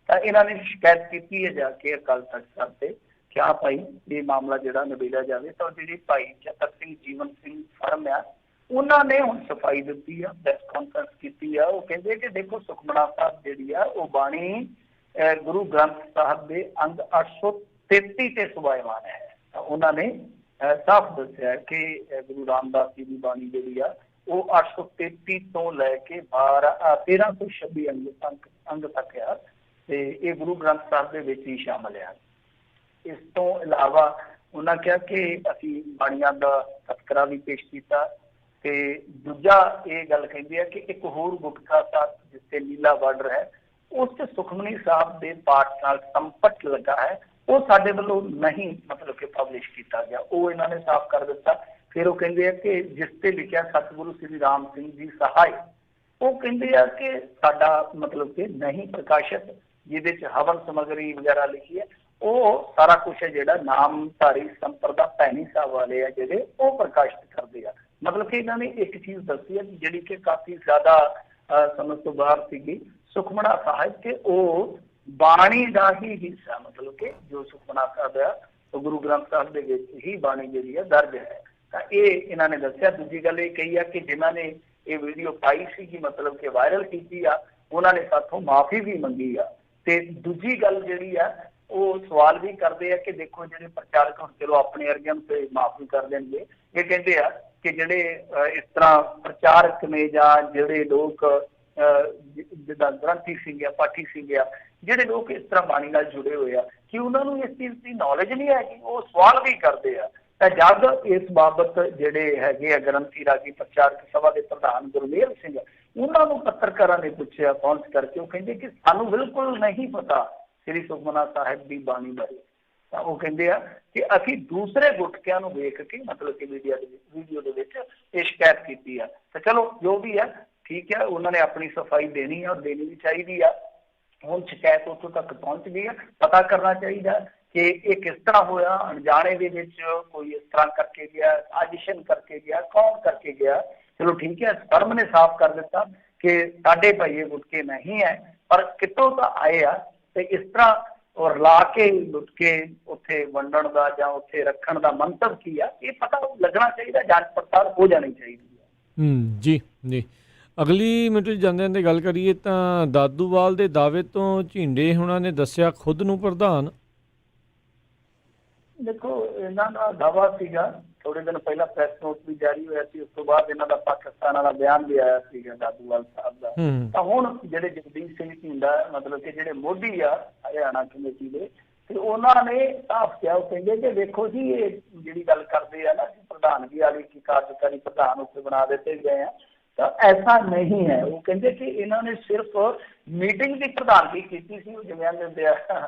ਤਾਂ ਇਹਨਾਂ ਨੇ ਸ਼ਿਕਾਇਤ ਕੀਤੀ ਹੈ ਜਾ ਕੇ ਅਕਾਲ ਤਖ਼ਤ ਸਾਹਿਬ ਤੇ ਕਿ ਆ ਭਾਈ ਇਹ ਮਾਮਲਾ ਜਿਹੜਾ ਨਿਬੇੜਿਆ ਜਾਵੇ। ਤਾਂ ਜਿਹੜੀ ਭਾਈ ਚਤਰ ਸਿੰਘ ਜੀਵਨ ਸਿੰਘ ਫਰਮ ਆ ਉਹਨਾਂ ਨੇ ਹੁਣ ਸਫਾਈ ਦਿੱਤੀ ਆ, ਪ੍ਰੈਸ ਕਾਨਫਰੰਸ ਕੀਤੀ ਆ। ਉਹ ਕਹਿੰਦੇ ਕਿ ਦੇਖੋ ਸੁਖਮਨਾ ਸਾਹਿਬ ਜਿਹੜੀ ਆ ਉਹ ਬਾਣੀ ਗੁਰੂ ਗ੍ਰੰਥ ਸਾਹਿਬ ਦੇ ਅੰਗ 833 ਤੇ ਸੁਭਾਇਮਾਨ ਹੈ। ਤਾਂ ਉਹਨਾਂ ਨੇ ਸਾਫ਼ ਦੱਸਿਆ ਕਿ ਗੁਰੂ ਰਾਮਦਾਸ ਜੀ ਦੀ ਬਾਣੀ ਜਿਹੜੀ ਆ ਉਹ 833 ਤੋਂ ਲੈ ਕੇ 1326 ਅੰਗ ਤੱਕ ਆ, ਤੇ ਇਹ ਗੁਰੂ ਗ੍ਰੰਥ ਸਾਹਿਬ ਦੇ ਵਿੱਚ ਹੀ ਸ਼ਾਮਲ ਆ। ਇਸ ਤੋਂ ਇਲਾਵਾ ਉਹਨਾਂ ਕਿਹਾ ਕਿ ਅਸੀਂ ਬਾਣੀਆਂ ਦਾ ਤਸਕਰਾ ਵੀ ਪੇਸ਼ ਕੀਤਾ, ਤੇ ਦੂਜਾ ਇਹ ਗੱਲ ਕਹਿੰਦੇ ਆ ਕਿ ਇੱਕ ਹੋਰ ਗੁਟਕਾ ਸਾਹਿਬ ਜਿੱਥੇ ਨੀਲਾ ਬਾਰਡਰ ਹੈ ਉਸ ਤੇ ਸੁਖਮਨੀ ਸਾਹਿਬ ਦੇ ਪਾਠ ਨਾਲ ਸੰਪਟ ਲੱਗਾ ਹੈ, ਉਹ ਸਾਡੇ ਵੱਲੋਂ ਨਹੀਂ ਮਤਲਬ ਕਿ ਪਬਲਿਸ਼ ਕੀਤਾ ਗਿਆ। ਉਹ ਇਹਨਾਂ ਨੇ ਸਾਫ਼ ਕਰ ਦਿੱਤਾ। ਫਿਰ ਉਹ ਕਹਿੰਦੇ ਆ ਕਿ ਜਿਸ ਤੇ ਲਿਖਿਆ ਸਤਿਗੁਰੂ ਸ੍ਰੀ ਰਾਮ ਸਿੰਘ ਜੀ ਸਹਾਇ, ਉਹ ਕਹਿੰਦੇ ਆ ਕਿ ਸਾਡਾ ਮਤਲਬ ਕਿ ਨਹੀਂ ਪ੍ਰਕਾਸ਼ਿਤ, ਜਿਹਦੇ ਚ ਹਵਨ ਸਮਗਰੀ ਵਗੈਰਾ ਲਿਖੀ ਹੈ, ਉਹ ਸਾਰਾ ਕੁਛ ਹੈ ਜਿਹੜਾ ਨਾਮਧਾਰੀ ਸੰਪਰਦਾ ਭੈਣੀ ਸਾਹਿਬ ਵਾਲੇ ਆ ਜਿਹੜੇ ਉਹ ਪ੍ਰਕਾਸ਼ਿਤ ਕਰਦੇ ਆ। ਮਤਲਬ ਕਿ ਇਹਨਾਂ ਨੇ ਇੱਕ ਚੀਜ਼ ਦੱਸੀ ਹੈ ਜਿਹੜੀ ਕਿ ਕਾਫੀ ਜ਼ਿਆਦਾ ਸਮਝ ਤੋਂ ਬਾਹਰ ਸੀਗੀ, ਸੁਖਮਨਾ ਸਾਹਿਬ ਕਿ ਉਹ ਬਾਣੀ ਦਾ ਹੀ ਹਿੱਸਾ, ਮਤਲਬ ਕਿ ਜੋ ਸੁਖਮਨਾ ਸਾਹਿਬ ਆ ਉਹ ਗੁਰੂ ਗ੍ਰੰਥ ਸਾਹਿਬ ਦੇ ਵਿੱਚ ਹੀ ਬਾਣੀ ਜਿਹੜੀ ਆ ਦਰਜ ਹੈ। ਤਾਂ ਇਹ ਇਹਨਾਂ ਨੇ ਦੱਸਿਆ। ਦੂਜੀ ਗੱਲ ਇਹ ਕਹੀ ਆ ਕਿ ਜਿਨ੍ਹਾਂ ਨੇ ਇਹ ਵੀਡੀਓ ਪਾਈ ਸੀਗੀ, ਮਤਲਬ ਕਿ ਵਾਇਰਲ ਕੀਤੀ ਆ, ਉਹਨਾਂ ਨੇ ਸਾਥੋਂ ਮਾਫੀ ਵੀ ਮੰਗੀ ਆ। ਤੇ ਦੂਜੀ ਗੱਲ ਜਿਹੜੀ ਆ ਉਹ ਸਵਾਲ ਵੀ ਕਰਦੇ ਆ ਕਿ ਦੇਖੋ ਜਿਹੜੇ ਪ੍ਰਚਾਰਕ ਹੁਣ ਚਲੋ ਆਪਣੇ ਵਰਗਿਆਂ ਨੂੰ ਤੇ ਮਾਫੀ ਕਰ ਦੇਣਗੇ, ਇਹ ਕਹਿੰਦੇ ਆ ਕਿ ਜਿਹੜੇ ਇਸ ਤਰ੍ਹਾਂ ਪ੍ਰਚਾਰਕ ਨੇ ਜਾਂ ਜਿਹੜੇ ਲੋਕ ਜਿੱਦਾਂ ਗ੍ਰੰਥੀ ਸੀਗੇ, ਪਾਠੀ ਸੀਗੇ, ਜਿਹੜੇ ਲੋਕ ਇਸ ਤਰ੍ਹਾਂ ਬਾਣੀ ਨਾਲ ਜੁੜੇ ਹੋਏ ਆ, ਕਿ ਉਹਨਾਂ ਨੂੰ ਇਸ ਚੀਜ਼ ਦੀ ਨੌਲੇਜ ਨਹੀਂ ਹੈਗੀ, ਉਹ ਸਵਾਲ ਵੀ ਕਰਦੇ ਆ। ਤਾਂ ਜਦ ਇਸ ਬਾਬਤ ਜਿਹੜੇ ਹੈਗੇ ਆ ਗ੍ਰੰਥੀ ਰਾਗੀ ਪ੍ਰਚਾਰਕ ਸਭਾ ਦੇ ਪ੍ਰਧਾਨ ਗੁਰਮੇਲ ਸਿੰਘ, ਉਹਨਾਂ ਨੂੰ ਪੱਤਰਕਾਰਾਂ ਨੇ ਪੁੱਛਿਆ ਪਹੁੰਚ ਕਰਕੇ, ਉਹ ਕਹਿੰਦੇ ਕਿ ਸਾਨੂੰ ਬਿਲਕੁਲ ਨਹੀਂ ਪਤਾ ਸ੍ਰੀ ਸੁਖਮਨਾ ਸਾਹਿਬ ਦੀ ਬਾਣੀ ਬਾਰੇ। ਤਾਂ ਉਹ ਕਹਿੰਦੇ ਆ ਕਿ ਅਸੀਂ ਦੂਸਰੇ ਗੁਟਕਿਆਂ ਨੂੰ ਵੇਖ ਕੇ ਮਤਲਬ ਕਿ ਵੀਡੀਓ ਦੇ ਵਿੱਚ ਇਹ ਸ਼ਿਕਾਇਤ ਕੀਤੀ ਆ। ਤਾਂ ਚਲੋ ਜੋ ਵੀ ਹੈ ਠੀਕ ਹੈ, ਉਹਨਾਂ ਨੇ ਆਪਣੀ ਸਫਾਈ ਦੇਣੀ ਆ ਔਰ ਦੇਣੀ ਵੀ ਚਾਹੀਦੀ ਆ। ਹੁਣ ਸ਼ਿਕਾਇਤ ਉੱਥੋਂ ਤੱਕ ਪਹੁੰਚ ਗਈ ਆ, ਪਤਾ ਕਰਨਾ ਚਾਹੀਦਾ ਕਿ ਇਹ ਕਿਸ ਤਰ੍ਹਾਂ ਹੋਇਆ, ਅਣਜਾਣੇ ਦੇ ਵਿੱਚ ਕੋਈ ਇਸ ਤਰ੍ਹਾਂ ਕਰਕੇ ਗਿਆ, ਸਾਜ਼ਿਸ਼ਨ ਕਰਕੇ ਗਿਆ, ਕੌਣ ਕਰਕੇ ਗਿਆ। ਚਲੋ ਠੀਕ ਹੈ, ਧਰਮ ਨੇ ਸਾਫ਼ ਕਰ ਦਿੱਤਾ ਕਿ ਸਾਡੇ ਭਾਈ ਇਹ ਗੁਟਕੇ ਨਹੀਂ ਹੈ, ਪਰ ਕਿਤੋਂ ਤਾਂ ਆਏ ਆ। ਤੇ ਇਸ ਤਰ੍ਹਾਂ ਔਰ ਲਾ ਕੇ ਲੁੱਟ ਕੇ ਉੱਥੇ ਵੰਡਣ ਦਾ ਜਾਂ ਉੱਥੇ ਰੱਖਣ ਦਾ ਮੰਤਵ ਕੀ ਆ, ਇਹ ਪਤਾ ਲੱਗਣਾ ਚਾਹੀਦਾ, ਜਾਂਚ ਪੜਤਾਲ ਹੋ ਜਾਣੀ ਚਾਹੀਦੀ ਹੈ। ਜੀ ਜੀ। ਅਗਲੀ ਮਿੰਟ ਜਾਂਦੇ ਜਾਂਦੇ ਗੱਲ ਕਰੀਏ ਤਾਂ ਦਾਦੂਵਾਲ ਦੇ ਦਾਅਵੇ ਤੋਂ ਝੀਂਡੇ ਹੁਣਾਂ ਨੇ ਦੱਸਿਆ ਖੁਦ ਨੂੰ ਪ੍ਰਧਾਨ। ਦੇਖੋ ਇਹਨਾਂ ਦਾ ਦਾਅਵਾ ਸੀਗਾ, ਥੋੜੇ ਦਿਨ ਪਹਿਲਾਂ ਪ੍ਰੈਸ ਨੋਟ ਵੀ ਜਾਰੀ ਹੋਇਆ ਸੀ, ਉਸ ਤੋਂ ਬਾਅਦ ਇਹਨਾਂ ਦਾ ਪਾਕਿਸਤਾਨ ਵਾਲਾ ਬਿਆਨ ਵੀ ਆਇਆ ਸੀਗਾ ਦਾਦੂਵਾਲ ਸਾਹਿਬ ਦਾ। ਤਾਂ ਹੁਣ ਜਿਹੜੇ ਜਗਦੀਸ਼ ਸਿੰਘ ਝੀਂਡਾ ਮਤਲਬ ਕਿ ਜਿਹੜੇ ਮੋਢੀ ਆ ਹਰਿਆਣਾ ਕਮੇਟੀ ਦੇ, ਤੇ ਉਹਨਾਂ ਨੇ ਸਾਫ਼ ਕਿਹਾ, ਉਹ ਕਹਿੰਦੇ ਕਿ ਦੇਖੋ ਜੀ ਇਹ ਜਿਹੜੀ ਗੱਲ ਕਰਦੇ ਆ ਨਾ ਕਿ ਪ੍ਰਧਾਨਗੀ ਵਾਲੀ ਕੀ ਕਾਰਜਕਾਰੀ ਪ੍ਰਧਾਨ ਉੱਤੇ ਬਣਾ ਦਿੱਤੇ ਗਏ ਆ, ਤਾਂ ਐਸਾ ਨਹੀਂ ਹੈ। ਉਹ ਕਹਿੰਦੇ ਕਿ ਇਹਨਾਂ ਨੇ ਸਿਰਫ ਮੀਟਿੰਗ ਦੀ ਪ੍ਰਧਾਨਗੀ ਕੀਤੀ ਸੀ। ਉਹ ਜਿਵੇਂ ਦਿੰਦੇ ਆ,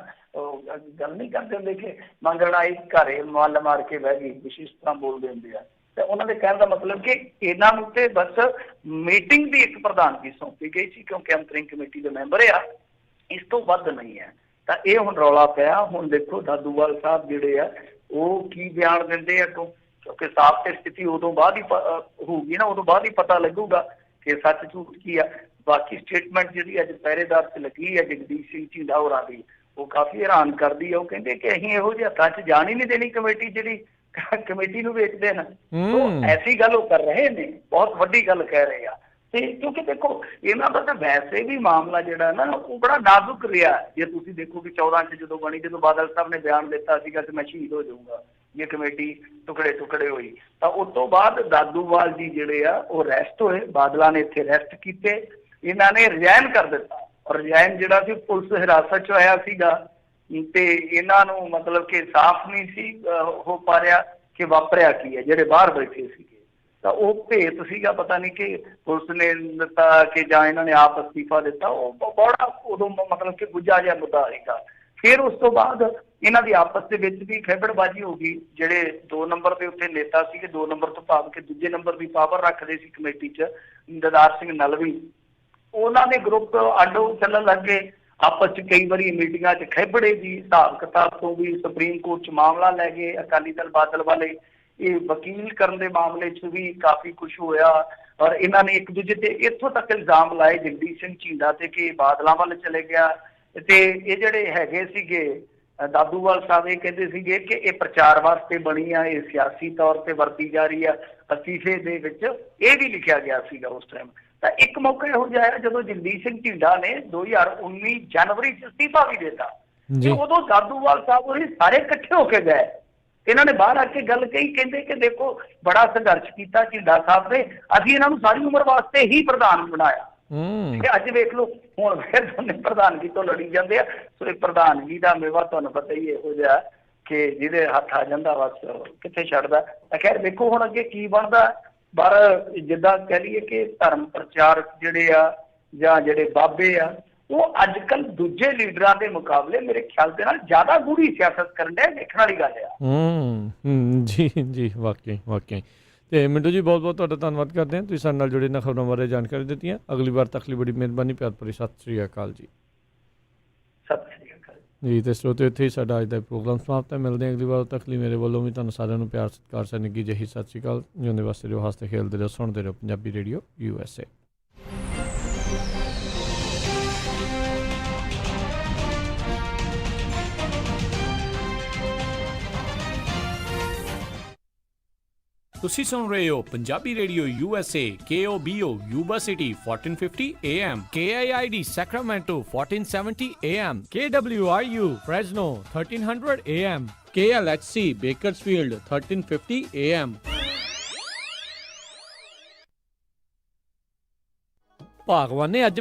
ਉਹ ਗੱਲ ਨਹੀਂ ਕਰਦੇ ਹੁੰਦੇ ਕਿ ਮੰਗਣ ਆਈ ਘਰੇ ਮੱਲ ਮਾਰ ਕੇ ਬਹਿ ਗਈ, ਵਿਸ਼ੇਸ਼ ਤਰ੍ਹਾਂ ਬੋਲਦੇ ਹੁੰਦੇ ਆ। ਤੇ ਉਹਨਾਂ ਦੇ ਕਹਿਣ ਦਾ ਮਤਲਬ ਕਿ ਇਹਨਾਂ ਨੂੰ ਤੇ ਬਸ ਮੀਟਿੰਗ ਦੀ ਇੱਕ ਪ੍ਰਧਾਨਗੀ ਸੌਂਪੀ ਗਈ ਸੀ, ਕਿਉਂਕਿ ਅੰਤਰਿੰਗ ਕਮੇਟੀ ਦੇ ਮੈਂਬਰ ਆ, ਇਸ ਤੋਂ ਵੱਧ ਨਹੀਂ ਹੈ। ਤਾਂ ਇਹ ਹੁਣ ਰੌਲਾ ਪਿਆ। ਹੁਣ ਦੇਖੋ ਦਾਦੂਵਾਲ ਸਾਹਿਬ ਜਿਹੜੇ ਆ ਉਹ ਕੀ ਬਿਆਨ ਦਿੰਦੇ ਆ, ਕਿਉਂਕਿ ਸਾਫ਼ ਤੇ ਸਥਿਤੀ ਉਦੋਂ ਬਾਅਦ ਹੀ ਹੋਊਗੀ ਨਾ, ਉਦੋਂ ਬਾਅਦ ਹੀ ਪਤਾ ਲੱਗੂਗਾ ਕਿ ਸੱਚ ਝੂਠ ਕੀ ਆ। ਬਾਕੀ ਸਟੇਟਮੈਂਟ ਜਿਹੜੀ ਅੱਜ ਪਹਿਰੇਦਾਰ 'ਚ ਲੱਗੀ ਹੈ ਜਗਦੀਸ਼ ਸਿੰਘ ਝੀਂਡਾ ਹੋਰਾਂ ਦੀ, ਉਹ ਕਾਫੀ ਹੈਰਾਨ ਕਰਦੀ ਹੈ। ਉਹ ਕਹਿੰਦੇ ਕਿ ਅਸੀਂ ਇਹੋ ਜਿਹੇ ਹੱਥਾਂ 'ਚ ਜਾਣ ਹੀ ਨਹੀਂ ਦੇਣੀ ਕਮੇਟੀ ਜਿਹੜੀ ਕਮੇਟੀ ਨੂੰ ਵੇਚਦੇ ਨੇ। ਐਸੀ ਗੱਲ ਉਹ ਕਰ ਰਹੇ ਨੇ, ਬਹੁਤ ਵੱਡੀ ਗੱਲ ਕਹਿ ਰਹੇ ਆ। ਤੇ ਕਿਉਂਕਿ ਦੇਖੋ ਇਹਨਾਂ ਦਾ ਤਾਂ ਵੈਸੇ ਵੀ ਮਾਮਲਾ ਜਿਹੜਾ ਨਾ ਉਹ ਬੜਾ ਨਾਜ਼ੁਕ ਰਿਹਾ। ਜੇ ਤੁਸੀਂ ਦੇਖੋ ਕਿ 14 'ਚ ਜਦੋਂ ਬਣੀ, ਜਦੋਂ ਬਾਦਲ ਸਾਹਿਬ ਨੇ ਬਿਆਨ ਦਿੱਤਾ ਸੀਗਾ ਕਿ ਮੈਂ ਸ਼ਹੀਦ ਹੋ ਜਾਊਂਗਾ, ਇਹ ਕਮੇਟੀ ਟੁਕੜੇ ਟੁਕੜੇ ਹੋਈ, ਤਾਂ ਉਸ ਤੋਂ ਬਾਅਦ ਦਾਦੂਵਾਲ ਜੀ ਜਿਹੜੇ ਆ ਉਹ ਅਰੈਸਟ ਹੋਏ। ਬਾਦਲਾਂ ਨੇ ਇੱਥੇ ਅਰੈਸਟ ਕੀਤੇ, ਇਹਨਾਂ ਨੇ ਰਿਜ਼ਾਈਨ ਕਰ ਦਿੱਤਾ। ਔਰ ਰਿਜ਼ਾਈਨ ਜਿਹੜਾ ਸੀ ਪੁਲਿਸ ਹਿਰਾਸਤ 'ਚ ਆਇਆ ਸੀਗਾ, ਤੇ ਇਹਨਾਂ ਨੂੰ ਮਤਲਬ ਕਿ ਸਾਫ਼ ਨਹੀਂ ਸੀ ਹੋ ਪਾ ਰਿਹਾ ਕਿ ਵਾਪਰਿਆ ਕੀ ਹੈ। ਜਿਹੜੇ ਬਾਹਰ ਬੈਠੇ ਸੀਗੇ ਤਾਂ ਉਹ ਭੇਤ ਸੀਗਾ, ਪਤਾ ਨਹੀਂ ਕਿ ਪੁਲਿਸ ਨੇ ਦਿੱਤਾ ਕਿ ਜਾਂ ਇਹਨਾਂ ਨੇ ਆਪ ਅਸਤੀਫਾ ਦਿੱਤਾ। ਉਹ ਬੜਾ ਉਦੋਂ ਮਤਲਬ ਕਿ ਗੁੱਝਾ ਜਿਹਾ ਮੁੱਦਾ ਸੀਗਾ। ਫਿਰ ਉਸ ਤੋਂ ਬਾਅਦ ਇਹਨਾਂ ਦੀ ਆਪਸ ਦੇ ਵਿੱਚ ਵੀ ਖਹਿਬੜਬਾਜ਼ੀ ਹੋ ਗਈ। ਜਿਹੜੇ 2 ਨੰਬਰ ਦੇ ਉੱਤੇ ਨੇਤਾ ਸੀਗੇ, 2 ਨੰਬਰ ਤੋਂ ਭਾਵ ਕਿ ਦੂਜੇ ਨੰਬਰ ਦੀ ਪਾਵਰ ਰੱਖਦੇ ਸੀ ਕਮੇਟੀ 'ਚ, ਦਦਾਰ ਸਿੰਘ ਨਲਵੀ, ਉਹਨਾਂ ਦੇ ਗਰੁੱਪ ਅੱਡੋ ਚੱਲਣ ਲੱਗ ਗਏ ਆਪਸ 'ਚ। ਕਈ ਵਾਰੀ ਮੀਟਿੰਗਾਂ 'ਚ ਖਹਿਬੜੇ ਦੀ ਹਿਸਾਬ ਕਿਤਾਬ ਤੋਂ ਵੀ ਸੁਪਰੀਮ ਕੋਰਟ 'ਚ ਮਾਮਲਾ ਲੈ ਗਏ ਅਕਾਲੀ ਦਲ ਬਾਦਲ ਵਾਲੇ। ਇਹ ਵਕੀਲ ਕਰਨ ਦੇ ਮਾਮਲੇ 'ਚ ਵੀ ਕਾਫੀ ਕੁਛ ਹੋਇਆ। ਔਰ ਇਹਨਾਂ ਨੇ ਇੱਕ ਦੂਜੇ ਤੇ ਇੱਥੋਂ ਤੱਕ ਇਲਜ਼ਾਮ ਲਾਏ ਜਗਦੀਸ਼ ਸਿੰਘ ਝੀਂਡਾ ਤੇ ਕਿ ਬਾਦਲਾਂ ਵੱਲ ਚਲੇ ਗਿਆ। ਤੇ ਇਹ ਜਿਹੜੇ ਹੈਗੇ ਸੀਗੇ ਦਾਦੂਵਾਲ ਸਾਹਿਬ, ਇਹ ਕਹਿੰਦੇ ਸੀਗੇ ਕਿ ਇਹ ਪ੍ਰਚਾਰ ਵਾਸਤੇ ਬਣੀ ਆ, ਇਹ ਸਿਆਸੀ ਤੌਰ ਤੇ ਵਰਤੀ ਜਾ ਰਹੀ ਆ। ਅਸਤੀਫੇ ਦੇ ਵਿੱਚ ਇਹ ਵੀ ਲਿਖਿਆ ਗਿਆ ਸੀਗਾ ਉਸ ਟਾਈਮ। ਤਾਂ ਇੱਕ ਮੌਕਾ ਇਹੋ ਜਿਹਾ ਆਇਆ ਜਦੋਂ ਜਗਦੀਸ਼ ਸਿੰਘ ਝੀਂਡਾ ਨੇ 2019 ਜਨਵਰੀ 'ਚ ਅਸਤੀਫਾ ਵੀ ਦਿੱਤਾ, ਤੇ ਉਦੋਂ ਦਾਦੂਵਾਲ ਸਾਹਿਬ ਉਹ ਸਾਰੇ ਇਕੱਠੇ ਹੋ ਕੇ ਗਏ। ਇਹਨਾਂ ਨੇ ਬਾਹਰ ਆ ਕੇ ਗੱਲ ਕਹੀ, ਕਹਿੰਦੇ ਕਿ ਦੇਖੋ ਬੜਾ ਸੰਘਰਸ਼ ਕੀਤਾ ਝੀਂਡਾ ਸਾਹਿਬ ਨੇ, ਅਸੀਂ ਇਹਨਾਂ ਨੂੰ ਸਾਰੀ ਉਮਰ ਵਾਸਤੇ ਹੀ ਪ੍ਰਧਾਨ ਬਣਾਇਆ। ਅੱਜ ਵੇਖ ਲਓ ਹੁਣ ਫਿਰ ਦੋਨੇ ਪ੍ਰਧਾਨਗੀ ਤੋਂ ਲੜੀ ਜਾਂਦੇ ਆ। ਸੋ ਇਹ ਪ੍ਰਧਾਨਗੀ ਦਾ ਮੇਵਾ ਤੁਹਾਨੂੰ ਪਤਾ ਹੀ ਇਹੋ ਜਿਹਾ ਕਿ ਜਿਹਦੇ ਹੱਥ ਆ ਜਾਂਦਾ ਬਸ ਕਿੱਥੇ ਛੱਡਦਾ। ਤਾਂ ਖੈਰ ਦੇਖੋ ਹੁਣ ਅੱਗੇ ਕੀ ਬਣਦਾ। ਪਰ ਜਿੱਦਾਂ ਕਹਿ ਲਈਏ ਕਿ ਧਰਮ ਪ੍ਰਚਾਰਕ ਜਿਹੜੇ ਆ ਜਾਂ ਜਿਹੜੇ ਬਾਬੇ ਆ, ਉਹ ਅੱਜ ਕੱਲ ਦੂਜੇ ਲੀਡਰਾਂ ਦੇ ਮੁਕਾਬਲੇ ਮੇਰੇ ਖਿਆਲ ਦੇ ਨਾਲ ਜ਼ਿਆਦਾ ਗੂੜੀ ਸਿਆਸਤ ਕਰਨ ਦੇ ਦੇਖਣ ਵਾਲੀ ਗੱਲ ਆ। ਜੀ ਜੀ, ਵਾਕਈ ਵਾਕਈ। ਤੇ ਮਿੰਟੂ ਜੀ ਬਹੁਤ ਬਹੁਤ ਤੁਹਾਡਾ ਧੰਨਵਾਦ ਕਰਦੇ ਹਾਂ, ਤੁਸੀਂ ਸਾਡੇ ਨਾਲ ਜੁੜੇ ਇਹਨਾਂ ਖਬਰਾਂ ਬਾਰੇ ਜਾਣਕਾਰੀ ਦਿੱਤੀਆਂ। ਅਗਲੀ ਵਾਰ ਤੱਕ ਲਈ ਬੜੀ ਮਿਹਰਬਾਨੀ, ਪਿਆਰ ਭਰੀ ਸਤਿ ਸ਼੍ਰੀ ਅਕਾਲ ਜੀ। ਸਤਿ ਸ੍ਰੀ ਅਕਾਲ ਜੀ। ਤੇ ਸਰੋਤੇ ਇੱਥੇ ਹੀ ਸਾਡਾ ਅੱਜ ਦਾ ਪ੍ਰੋਗਰਾਮ ਸਮਾਪਤ ਹੈ। ਮਿਲਦੇ ਹਾਂ ਅਗਲੀ ਵਾਰ ਤੱਕ ਲਈ। ਮੇਰੇ ਵੱਲੋਂ ਵੀ ਤੁਹਾਨੂੰ ਸਾਰਿਆਂ ਨੂੰ ਪਿਆਰ ਸਤਿਕਾਰ ਸਹਿ ਨਿੱਘੀ ਜਿਹੀ ਸਤਿ ਸ਼੍ਰੀ ਅਕਾਲ। ਜਿਉਂਦੇ ਵਾਸਤੇ ਰਹੋ, ਹੱਸਦੇ ਖੇਡਦੇ ਰਹੋ, ਸੁਣਦੇ ਰਹੋ ਪੰਜਾਬੀ ਰੇਡੀਓ USA। ਤੁਸੀਂ ਸੁਣ ਰਹੇ ਹੋ Punjabi radio USA KOBO Yuba city 1450 AM, KIID Sacramento 1470 AM, KWRU Fresno 1300 AM, KLHC Bakersfield 1350 AM। ਭਾਗਵਾਨ ਨੇ ਅੱਜ